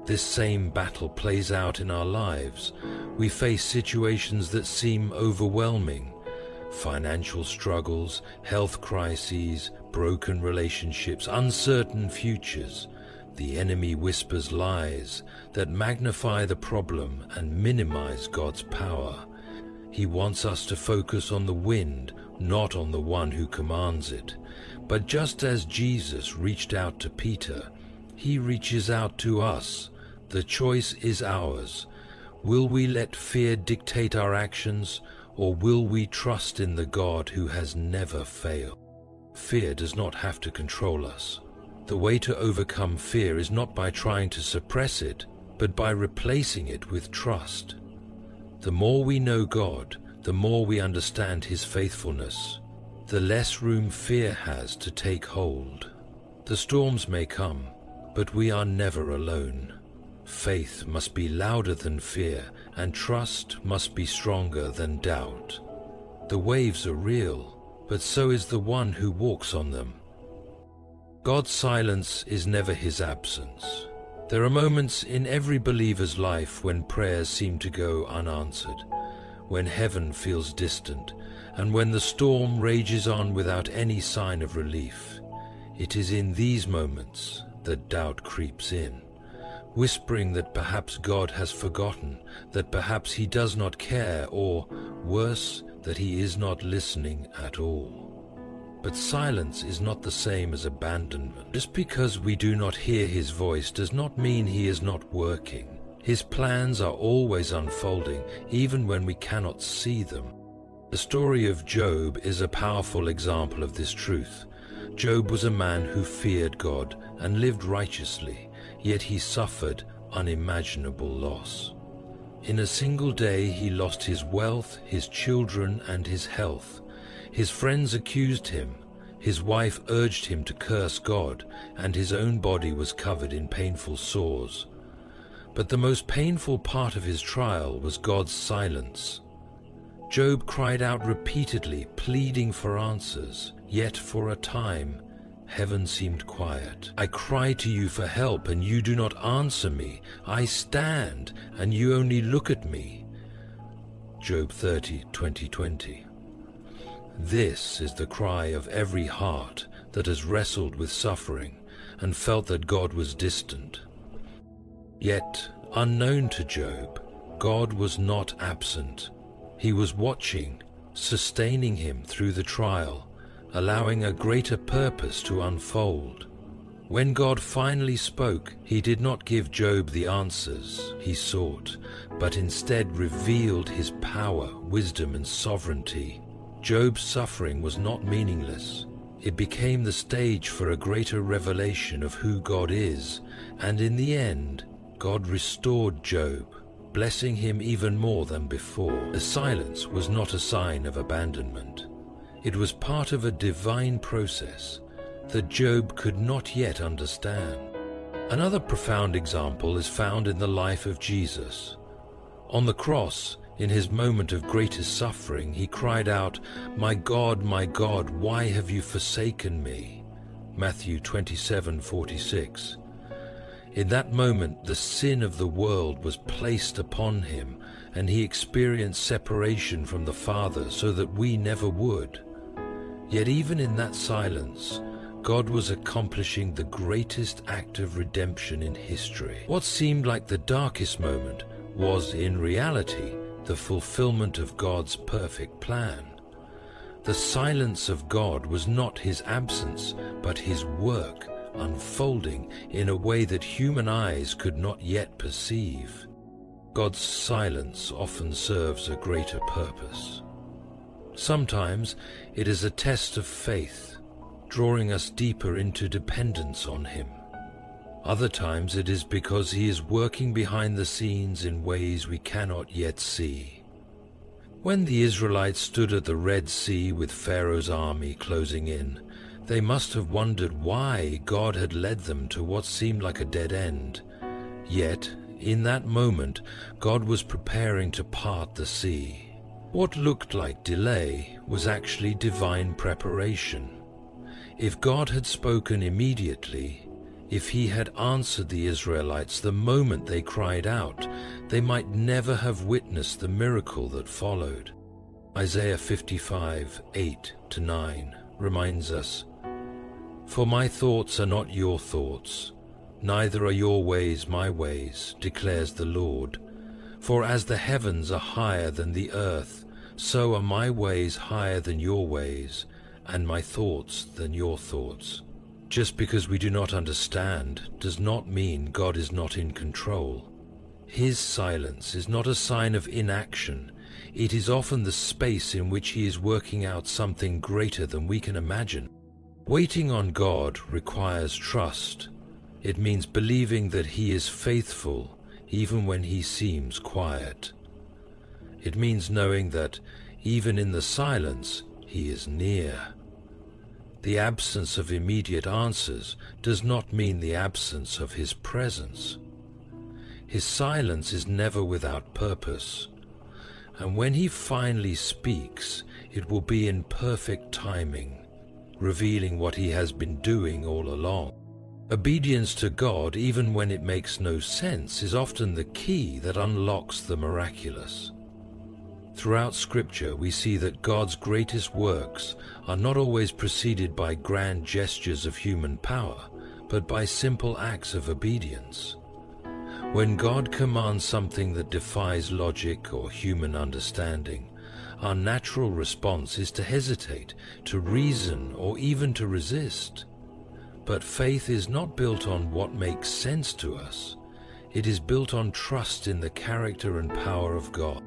This same battle plays out in our lives. We face situations that seem overwhelming. Financial struggles, health crises, broken relationships, uncertain futures. The enemy whispers lies that magnify the problem and minimize God's power. He wants us to focus on the wind, not on the one who commands it. But just as Jesus reached out to Peter, he reaches out to us. The choice is ours. Will we let fear dictate our actions, or will we trust in the God who has never failed? Fear does not have to control us. The way to overcome fear is not by trying to suppress it, but by replacing it with trust. The more we know God, the more we understand His faithfulness, the less room fear has to take hold. The storms may come, but we are never alone. Faith must be louder than fear, and trust must be stronger than doubt. The waves are real, but so is the one who walks on them. God's silence is never His absence. There are moments in every believer's life when prayers seem to go unanswered, when heaven feels distant, and when the storm rages on without any sign of relief. It is in these moments that doubt creeps in, whispering that perhaps God has forgotten, that perhaps He does not care, or, worse, that He is not listening at all. But silence is not the same as abandonment. Just because we do not hear His voice does not mean He is not working. His plans are always unfolding, even when we cannot see them. The story of Job is a powerful example of this truth. Job was a man who feared God and lived righteously, yet he suffered unimaginable loss. In a single day he lost his wealth, his children, and his health. His friends accused him, his wife urged him to curse God, and his own body was covered in painful sores. But the most painful part of his trial was God's silence. Job cried out repeatedly, pleading for answers, yet for a time, heaven seemed quiet. I cry to you for help, and you do not answer me. I stand, and you only look at me. Job 30:20. This is the cry of every heart that has wrestled with suffering and felt that God was distant. Yet, unknown to Job, God was not absent. He was watching, sustaining him through the trial, allowing a greater purpose to unfold. When God finally spoke, he did not give Job the answers he sought, but instead revealed his power, wisdom, and sovereignty. Job's suffering was not meaningless. It became the stage for a greater revelation of who God is, and in the end, God restored Job, blessing him even more than before. The silence was not a sign of abandonment. It was part of a divine process that Job could not yet understand. Another profound example is found in the life of Jesus. On the cross, in his moment of greatest suffering, he cried out, my God, why have you forsaken me?" Matthew 27:46. In that moment, the sin of the world was placed upon him, and he experienced separation from the Father so that we never would. Yet even in that silence, God was accomplishing the greatest act of redemption in history. What seemed like the darkest moment was, in reality, the fulfillment of God's perfect plan. The silence of God was not his absence, but his work unfolding in a way that human eyes could not yet perceive. God's silence often serves a greater purpose. Sometimes it is a test of faith, drawing us deeper into dependence on him. Other times it is because he is working behind the scenes in ways we cannot yet see. When the Israelites stood at the Red Sea with Pharaoh's army closing in, they must have wondered why God had led them to what seemed like a dead end. Yet, in that moment, God was preparing to part the sea. What looked like delay was actually divine preparation. If God had spoken immediately, if he had answered the Israelites the moment they cried out, they might never have witnessed the miracle that followed. Isaiah 55:8-9 reminds us, "For my thoughts are not your thoughts, neither are your ways my ways, declares the Lord. For as the heavens are higher than the earth, so are my ways higher than your ways, and my thoughts than your thoughts." Just because we do not understand does not mean God is not in control. His silence is not a sign of inaction. It is often the space in which he is working out something greater than we can imagine. Waiting on God requires trust. It means believing that he is faithful even when he seems quiet. It means knowing that even in the silence, he is near. The absence of immediate answers does not mean the absence of his presence. His silence is never without purpose, and when he finally speaks, it will be in perfect timing, revealing what he has been doing all along. Obedience to God, even when it makes no sense, is often the key that unlocks the miraculous. Throughout Scripture, we see that God's greatest works are not always preceded by grand gestures of human power, but by simple acts of obedience. When God commands something that defies logic or human understanding, our natural response is to hesitate, to reason, or even to resist. But faith is not built on what makes sense to us. It is built on trust in the character and power of God.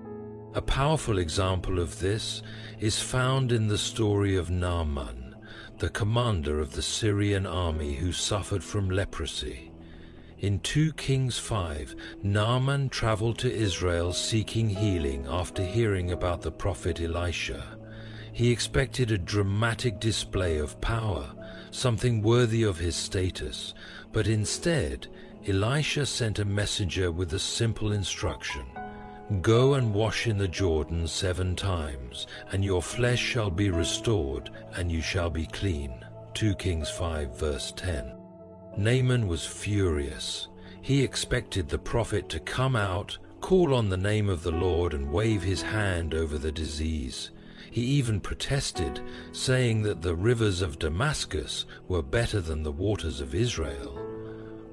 A powerful example of this is found in the story of Naaman, the commander of the Syrian army who suffered from leprosy. In 2 Kings 5, Naaman traveled to Israel seeking healing after hearing about the prophet Elisha. He expected a dramatic display of power, something worthy of his status, but instead, Elisha sent a messenger with a simple instruction: "Go and wash in the Jordan 7 times, and your flesh shall be restored, and you shall be clean." 2 Kings 5 verse 10. Naaman was furious. He expected the prophet to come out, call on the name of the Lord, and wave his hand over the disease. He even protested, saying that the rivers of Damascus were better than the waters of Israel.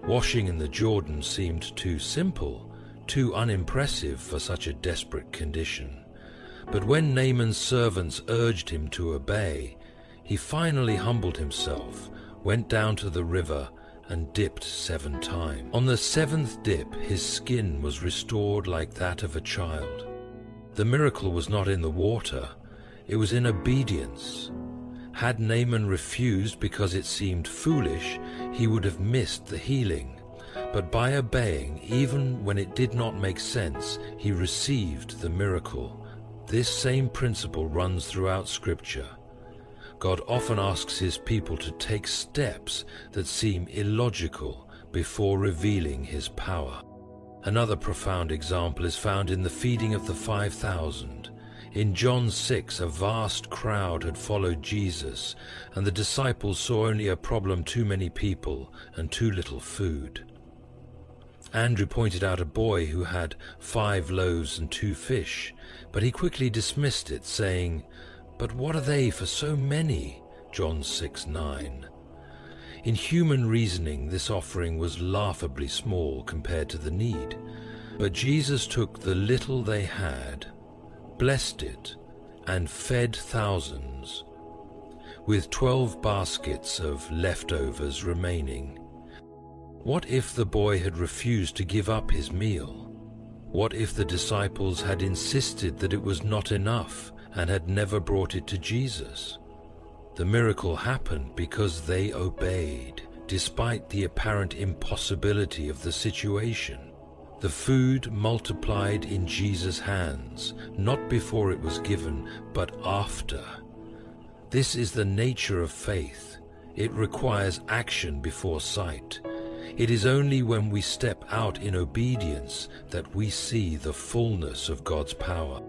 Washing in the Jordan seemed too simple, too unimpressive for such a desperate condition. But when Naaman's servants urged him to obey, he finally humbled himself, went down to the river, and dipped 7 times. On the 7th dip, his skin was restored like that of a child. The miracle was not in the water, it was in obedience. Had Naaman refused because it seemed foolish, he would have missed the healing. But by obeying, even when it did not make sense, he received the miracle. This same principle runs throughout Scripture. God often asks his people to take steps that seem illogical before revealing his power. Another profound example is found in the feeding of the 5,000. In John 6, a vast crowd had followed Jesus, and the disciples saw only a problem: too many people and too little food. Andrew pointed out a boy who had 5 loaves and 2 fish, but he quickly dismissed it, saying, "But what are they for so many?" John 6:9. In human reasoning, this offering was laughably small compared to the need, but Jesus took the little they had, blessed it, and fed thousands, with 12 baskets of leftovers remaining. What if the boy had refused to give up his meal? What if the disciples had insisted that it was not enough and had never brought it to Jesus? The miracle happened because they obeyed, despite the apparent impossibility of the situation. The food multiplied in Jesus' hands, not before it was given, but after. This is the nature of faith. It requires action before sight. It is only when we step out in obedience that we see the fullness of God's power.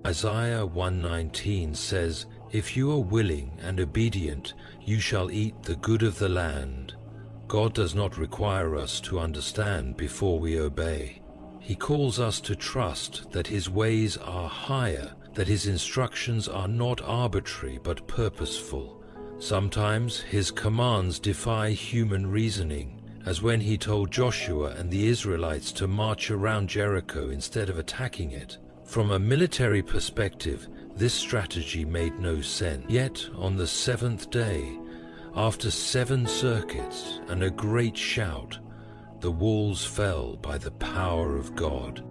Isaiah 1:19 says, "If you are willing and obedient, you shall eat the good of the land." God does not require us to understand before we obey. He calls us to trust that his ways are higher, that his instructions are not arbitrary but purposeful. Sometimes his commands defy human reasoning, as when he told Joshua and the Israelites to march around Jericho instead of attacking it. From a military perspective, this strategy made no sense. Yet, on the 7th day, after 7 circuits and a great shout, the walls fell by the power of God.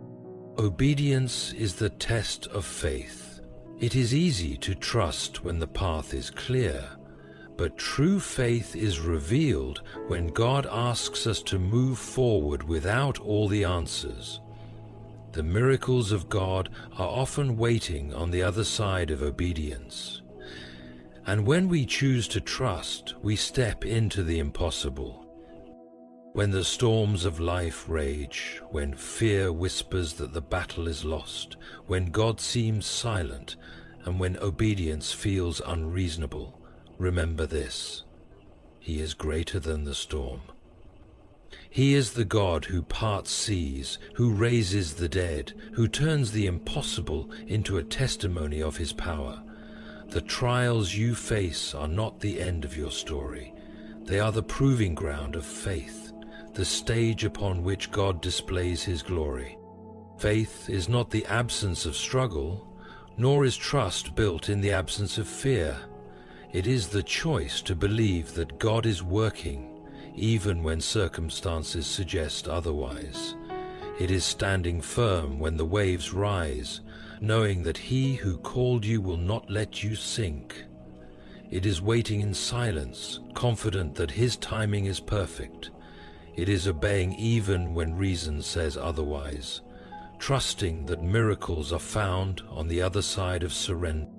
Obedience is the test of faith. It is easy to trust when the path is clear, but true faith is revealed when God asks us to move forward without all the answers. The miracles of God are often waiting on the other side of obedience. And when we choose to trust, we step into the impossible. When the storms of life rage, when fear whispers that the battle is lost, when God seems silent, and when obedience feels unreasonable, remember this: He is greater than the storm. He is the God who parts seas, who raises the dead, who turns the impossible into a testimony of his power. The trials you face are not the end of your story. They are the proving ground of faith, the stage upon which God displays his glory. Faith is not the absence of struggle, nor is trust built in the absence of fear. It is the choice to believe that God is working, even when circumstances suggest otherwise. It is standing firm when the waves rise, knowing that he who called you will not let you sink. It is waiting in silence, confident that his timing is perfect. It is obeying even when reason says otherwise, trusting that miracles are found on the other side of surrender.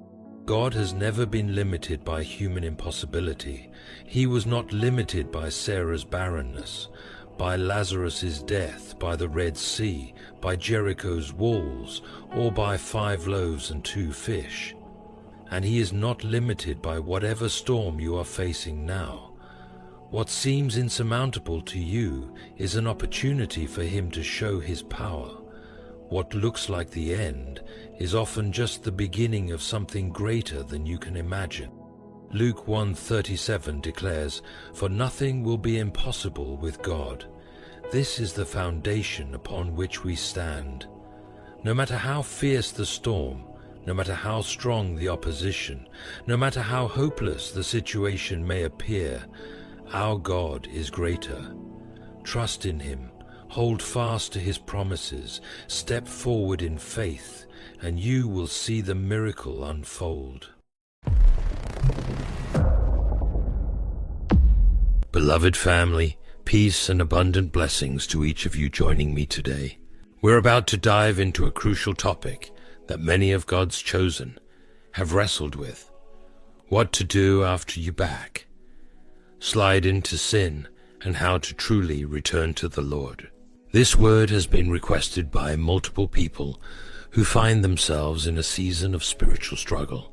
God has never been limited by human impossibility. He was not limited by Sarah's barrenness, by Lazarus's death, by the Red Sea, by Jericho's walls, or by 5 loaves and 2 fish. And he is not limited by whatever storm you are facing now. What seems insurmountable to you is an opportunity for him to show his power. What looks like the end is often just the beginning of something greater than you can imagine. Luke 1:37 declares, "For nothing will be impossible with God." This is the foundation upon which we stand. No matter how fierce the storm, no matter how strong the opposition, no matter how hopeless the situation may appear, our God is greater. Trust in Him, hold fast to His promises, step forward in faith, and you will see the miracle unfold. Beloved family, peace and abundant blessings to each of you joining me today. We're about to dive into a crucial topic that many of God's chosen have wrestled with: what to do after you slide into sin and how to truly return to the Lord. This word has been requested by multiple people who find themselves in a season of spiritual struggle.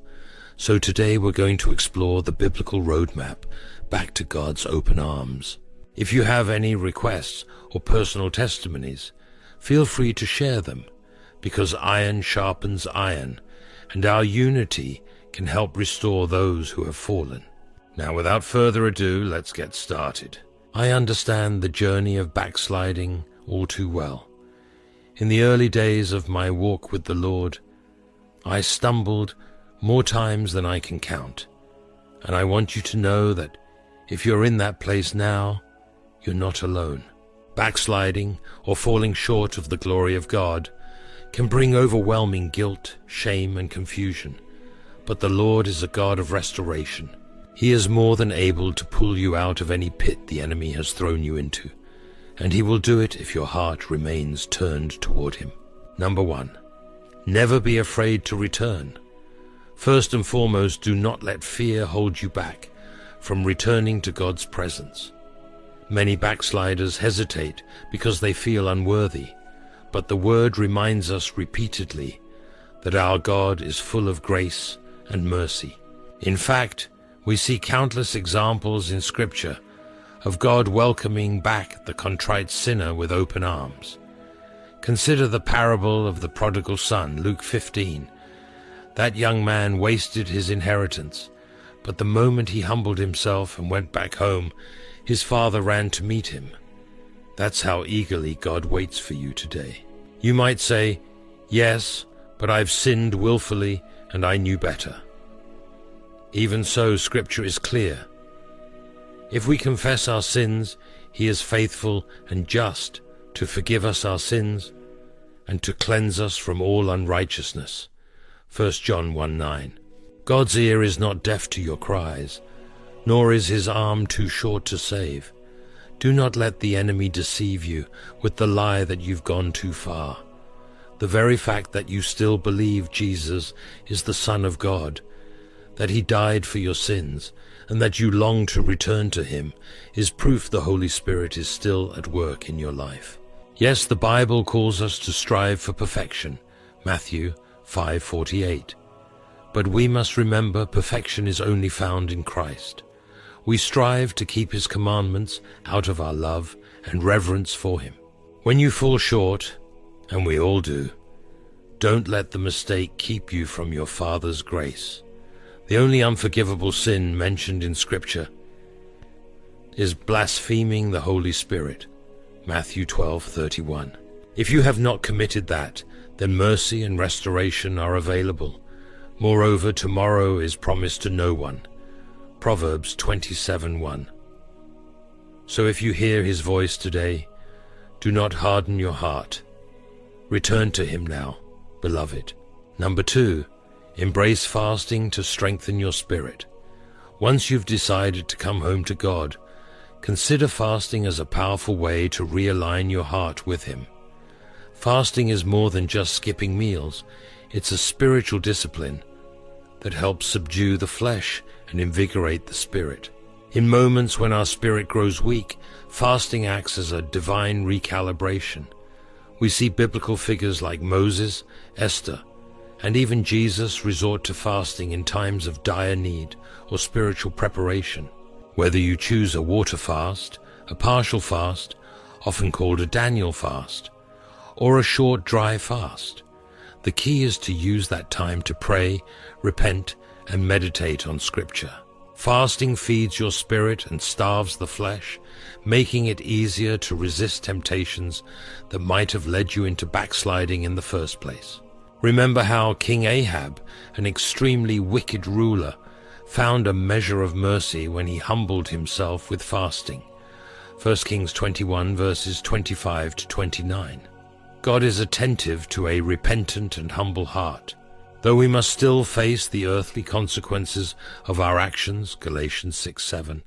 So today we're going to explore the biblical roadmap back to God's open arms. If you have any requests or personal testimonies, feel free to share them, because iron sharpens iron, and our unity can help restore those who have fallen. Now, without further ado, let's get started. I understand the journey of backsliding all too well. In the early days of my walk with the Lord, I stumbled more times than I can count, and I want you to know that if you're in that place now, you're not alone. Backsliding or falling short of the glory of God can bring overwhelming guilt, shame, and confusion, but the Lord is a God of restoration. He is more than able to pull you out of any pit the enemy has thrown you into, and He will do it if your heart remains turned toward Him. Number 1, never be afraid to return. First and foremost, do not let fear hold you back from returning to God's presence. Many backsliders hesitate because they feel unworthy, but the Word reminds us repeatedly that our God is full of grace and mercy. In fact, we see countless examples in Scripture of God welcoming back the contrite sinner with open arms. Consider the parable of the prodigal son, Luke 15. That young man wasted his inheritance, but the moment he humbled himself and went back home, his father ran to meet him. That's how eagerly God waits for you today. You might say, "Yes, but I've sinned willfully and I knew better." Even so, Scripture is clear. If we confess our sins, He is faithful and just to forgive us our sins and to cleanse us from all unrighteousness. 1 John 1:9. God's ear is not deaf to your cries, nor is His arm too short to save. Do not let the enemy deceive you with the lie that you've gone too far. The very fact that you still believe Jesus is the Son of God, that He died for your sins, and that you long to return to Him, is proof the Holy Spirit is still at work in your life. Yes, the Bible calls us to strive for perfection, Matthew 5:48. But we must remember perfection is only found in Christ. We strive to keep His commandments out of our love and reverence for Him. When you fall short, and we all do, don't let the mistake keep you from your Father's grace. The only unforgivable sin mentioned in Scripture is blaspheming the Holy Spirit, Matthew 12:31. If you have not committed that, then mercy and restoration are available. Moreover, tomorrow is promised to no one, Proverbs 27:1. So if you hear His voice today, do not harden your heart. Return to Him now, beloved. Number 2, embrace fasting to strengthen your spirit. Once you've decided to come home to God, consider fasting as a powerful way to realign your heart with Him. Fasting is more than just skipping meals. It's a spiritual discipline that helps subdue the flesh and invigorate the spirit. In moments when our spirit grows weak, fasting acts as a divine recalibration. We see biblical figures like Moses, Esther, and even Jesus resort to fasting in times of dire need or spiritual preparation. Whether you choose a water fast, a partial fast, often called a Daniel fast, or a short dry fast. The key is to use that time to pray, repent, and meditate on Scripture. Fasting feeds your spirit and starves the flesh, making it easier to resist temptations that might have led you into backsliding in the first place. Remember how King Ahab, an extremely wicked ruler, found a measure of mercy when he humbled himself with fasting. 1 Kings 21 verses 25 to 29. God is attentive to a repentant and humble heart. Though we must still face the earthly consequences of our actions, Galatians 6:7,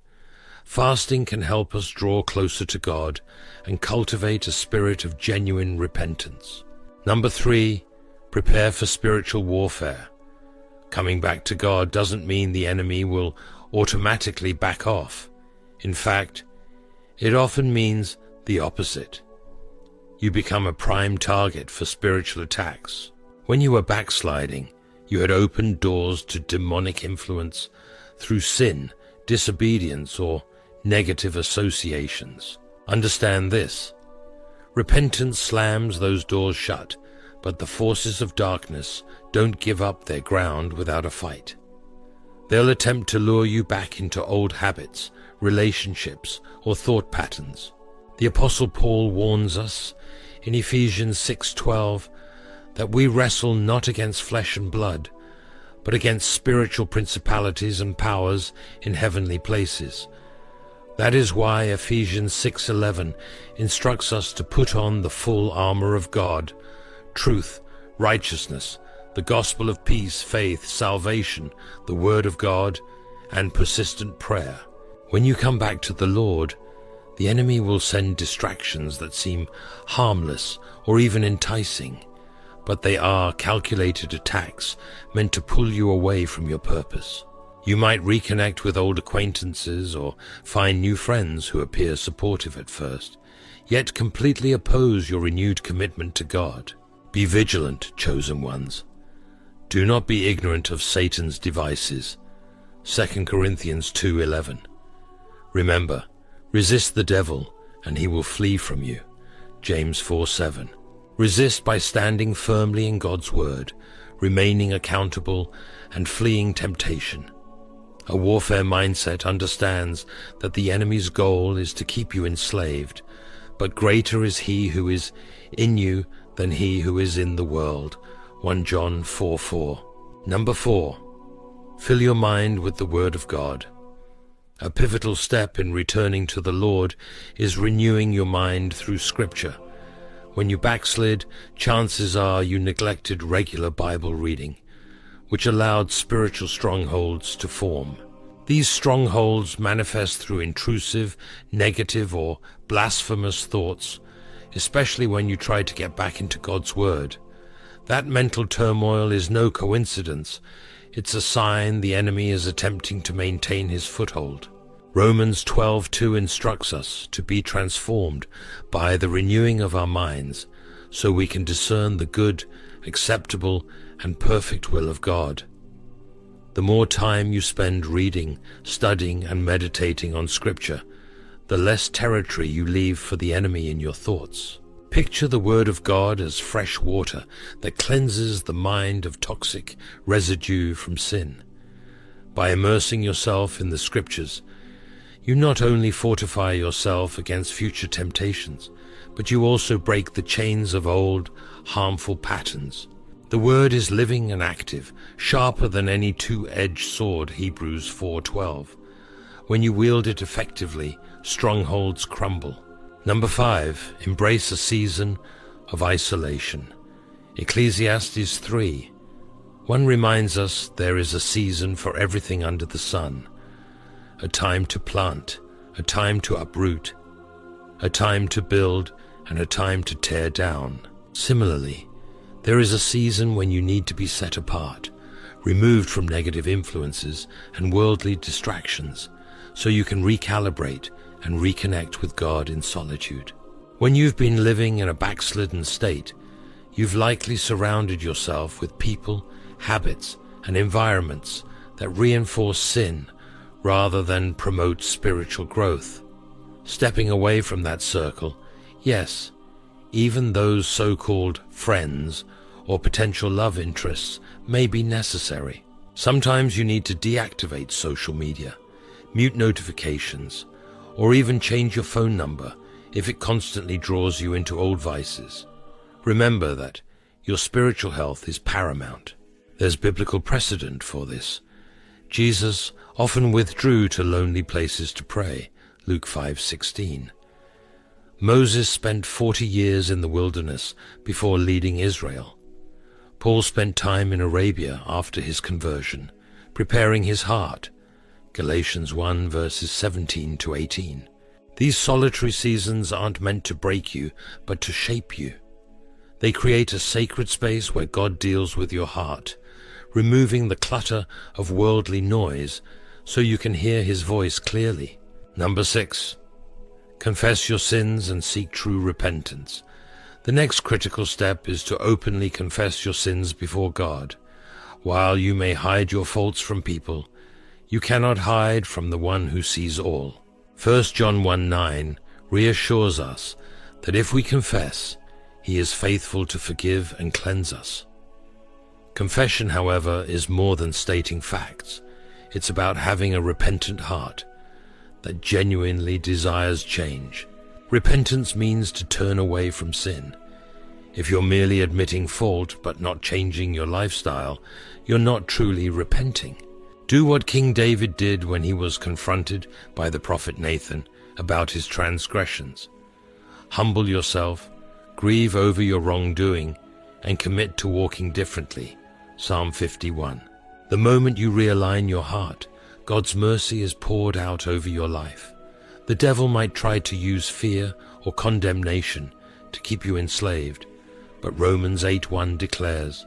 fasting can help us draw closer to God and cultivate a spirit of genuine repentance. Number 3, prepare for spiritual warfare. Coming back to God doesn't mean the enemy will automatically back off. In fact, it often means the opposite. You become a prime target for spiritual attacks. When you were backsliding, you had opened doors to demonic influence through sin, disobedience, or negative associations. Understand this. Repentance slams those doors shut, but the forces of darkness don't give up their ground without a fight. They'll attempt to lure you back into old habits, relationships, or thought patterns. The Apostle Paul warns us in Ephesians 6:12 that we wrestle not against flesh and blood, but against spiritual principalities and powers in heavenly places. That is why Ephesians 6:11 instructs us to put on the full armor of God, truth, righteousness, the gospel of peace, faith, salvation, the word of God, and persistent prayer. When you come back to the Lord, the enemy will send distractions that seem harmless or even enticing, but they are calculated attacks meant to pull you away from your purpose. You might reconnect with old acquaintances or find new friends who appear supportive at first, yet completely oppose your renewed commitment to God. Be vigilant, chosen ones. Do not be ignorant of Satan's devices. 2 Corinthians 2:11. Remember, resist the devil, and he will flee from you. James 4:7. Resist by standing firmly in God's word, remaining accountable, and fleeing temptation. A warfare mindset understands that the enemy's goal is to keep you enslaved, but greater is he who is in you than he who is in the world. 1 John 4:4. Number 4, fill your mind with the Word of God. A pivotal step in returning to the Lord is renewing your mind through Scripture. When you backslid, chances are you neglected regular Bible reading, which allowed spiritual strongholds to form. These strongholds manifest through intrusive, negative, or blasphemous thoughts, especially when you try to get back into God's Word. That mental turmoil is no coincidence. It's a sign the enemy is attempting to maintain his foothold. Romans 12:2 instructs us to be transformed by the renewing of our minds, so we can discern the good, acceptable, and perfect will of God. The more time you spend reading, studying, and meditating on Scripture, the less territory you leave for the enemy in your thoughts. Picture the Word of God as fresh water that cleanses the mind of toxic residue from sin. By immersing yourself in the Scriptures, you not only fortify yourself against future temptations, but you also break the chains of old, harmful patterns. The Word is living and active, sharper than any two-edged sword, Hebrews 4:12. When you wield it effectively, strongholds crumble. Number 5, embrace a season of isolation. Ecclesiastes 3:1 reminds us there is a season for everything under the sun. A time to plant, a time to uproot, a time to build, and a time to tear down. Similarly, there is a season when you need to be set apart, removed from negative influences and worldly distractions, so you can recalibrate and reconnect with God in solitude. When you've been living in a backslidden state, you've likely surrounded yourself with people, habits, and environments that reinforce sin rather than promote spiritual growth. Stepping away from that circle, yes, Even those so-called friends or potential love interests may be necessary. Sometimes you need to deactivate social media, mute notifications, or even change your phone number if it constantly draws you into old vices. Remember that your spiritual health is paramount. There's biblical precedent for this. Jesus often withdrew to lonely places to pray, Luke 5:16. Moses spent 40 years in the wilderness before leading Israel. Paul spent time in Arabia after his conversion, preparing his heart, Galatians 1 verses 17 to 18. These solitary seasons aren't meant to break you, but to shape you. They create a sacred space where God deals with your heart, removing the clutter of worldly noise so you can hear his voice clearly. Number 6. Confess your sins and seek true repentance. The next critical step is to openly confess your sins before God. While you may hide your faults from people, you cannot hide from the one who sees all. 1 John 1:9 reassures us that if we confess, he is faithful to forgive and cleanse us. Confession, however, is more than stating facts. It's about having a repentant heart that genuinely desires change. Repentance means to turn away from sin. If you're merely admitting fault but not changing your lifestyle, you're not truly repenting. Do what King David did when he was confronted by the prophet Nathan about his transgressions. Humble yourself, grieve over your wrongdoing, and commit to walking differently. Psalm 51. The moment you realign your heart, God's mercy is poured out over your life. The devil might try to use fear or condemnation to keep you enslaved, but Romans 8:1 declares,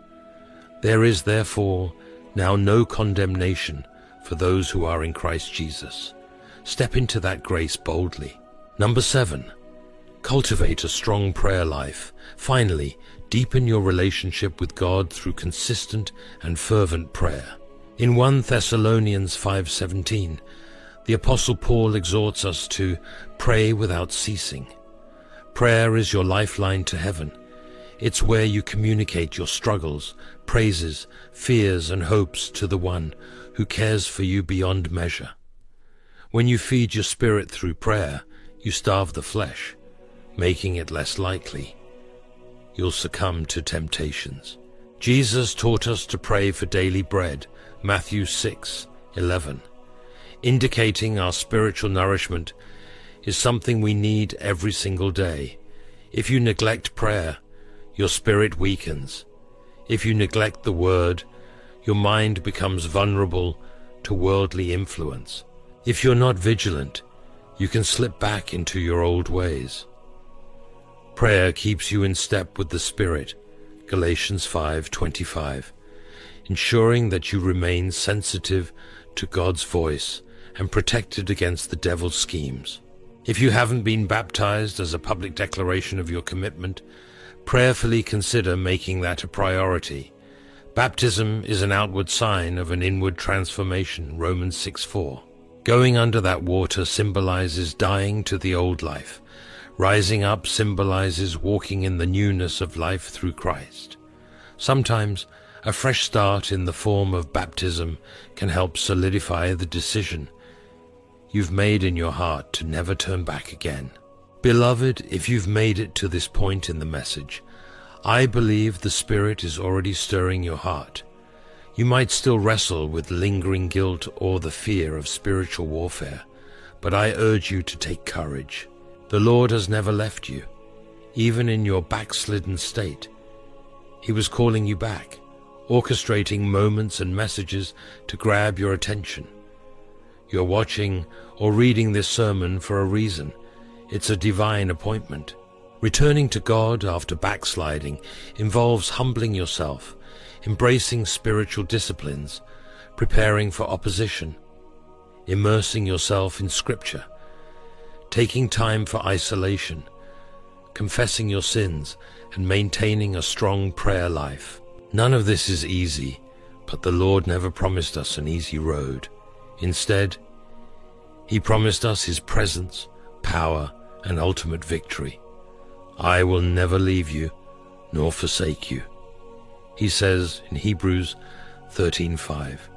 "There is therefore now no condemnation for those who are in Christ Jesus." Step into that grace boldly. Number 7. Cultivate a strong prayer life. Finally, deepen your relationship with God through consistent and fervent prayer. In 1 Thessalonians 5:17, the Apostle Paul exhorts us to pray without ceasing. Prayer is your lifeline to heaven. It's where you communicate your struggles, praises, fears, and hopes to the one who cares for you beyond measure. When you feed your spirit through prayer, you starve the flesh, making it less likely you'll succumb to temptations. Jesus taught us to pray for daily bread, Matthew 6:11, indicating our spiritual nourishment is something we need every single day. If you neglect prayer, your spirit weakens. If you neglect the word, your mind becomes vulnerable to worldly influence. If you're not vigilant, you can slip back into your old ways. Prayer keeps you in step with the Spirit, Galatians 5:25, ensuring that you remain sensitive to God's voice and protected against the devil's schemes. If you haven't been baptized as a public declaration of your commitment, prayerfully consider making that a priority. Baptism is an outward sign of an inward transformation, Romans 6:4. Going under that water symbolizes dying to the old life. Rising up symbolizes walking in the newness of life through Christ. Sometimes a fresh start in the form of baptism can help solidify the decision you've made in your heart to never turn back again. Beloved, if you've made it to this point in the message, I believe the Spirit is already stirring your heart. You might still wrestle with lingering guilt or the fear of spiritual warfare, but I urge you to take courage. The Lord has never left you, even in your backslidden state. He was calling you back, orchestrating moments and messages to grab your attention. You're watching or reading this sermon for a reason. It's a divine appointment. Returning to God after backsliding involves humbling yourself, embracing spiritual disciplines, preparing for opposition, immersing yourself in Scripture, taking time for isolation, confessing your sins, and maintaining a strong prayer life. None of this is easy, but the Lord never promised us an easy road. Instead, He promised us His presence, power, and ultimate victory. I will never leave you nor forsake you. He says in Hebrews 13:5.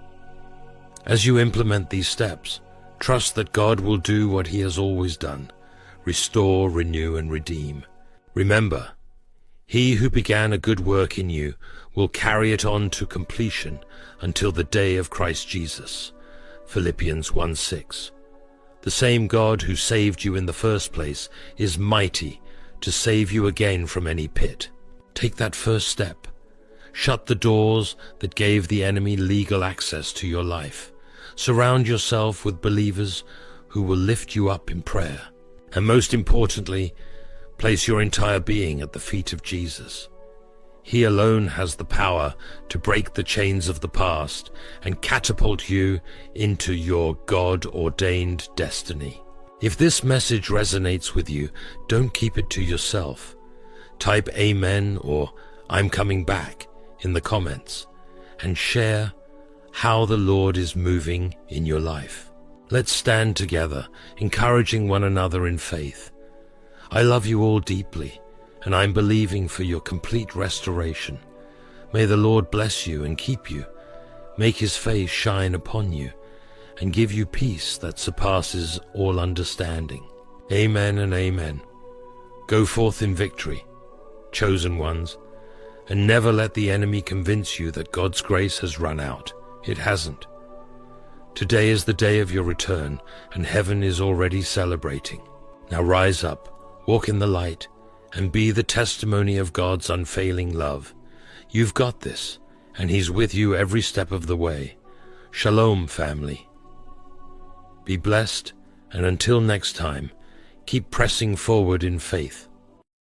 As you implement these steps, trust that God will do what he has always done: restore, renew, and redeem. Remember, he who began a good work in you will carry it on to completion until the day of Christ Jesus. Philippians 1:6. The same God who saved you in the first place is mighty to save you again from any pit. Take that first step. Shut the doors that gave the enemy legal access to your life. Surround yourself with believers who will lift you up in prayer. And most importantly, place your entire being at the feet of Jesus. He alone has the power to break the chains of the past and catapult you into your God-ordained destiny. If this message resonates with you, don't keep it to yourself. Type Amen or I'm coming back in the comments and share how the Lord is moving in your life. Let's stand together, encouraging one another in faith. I love you all deeply, and I'm believing for your complete restoration. May the Lord bless you and keep you, make his face shine upon you, and give you peace that surpasses all understanding. Amen and amen. Go forth in victory, chosen ones, and never let the enemy convince you that God's grace has run out. It hasn't. Today is the day of your return, and heaven is already celebrating. Now rise up, walk in the light, and be the testimony of God's unfailing love. You've got this, and he's with you every step of the way. Shalom, family. Be blessed, and until next time, keep pressing forward in faith.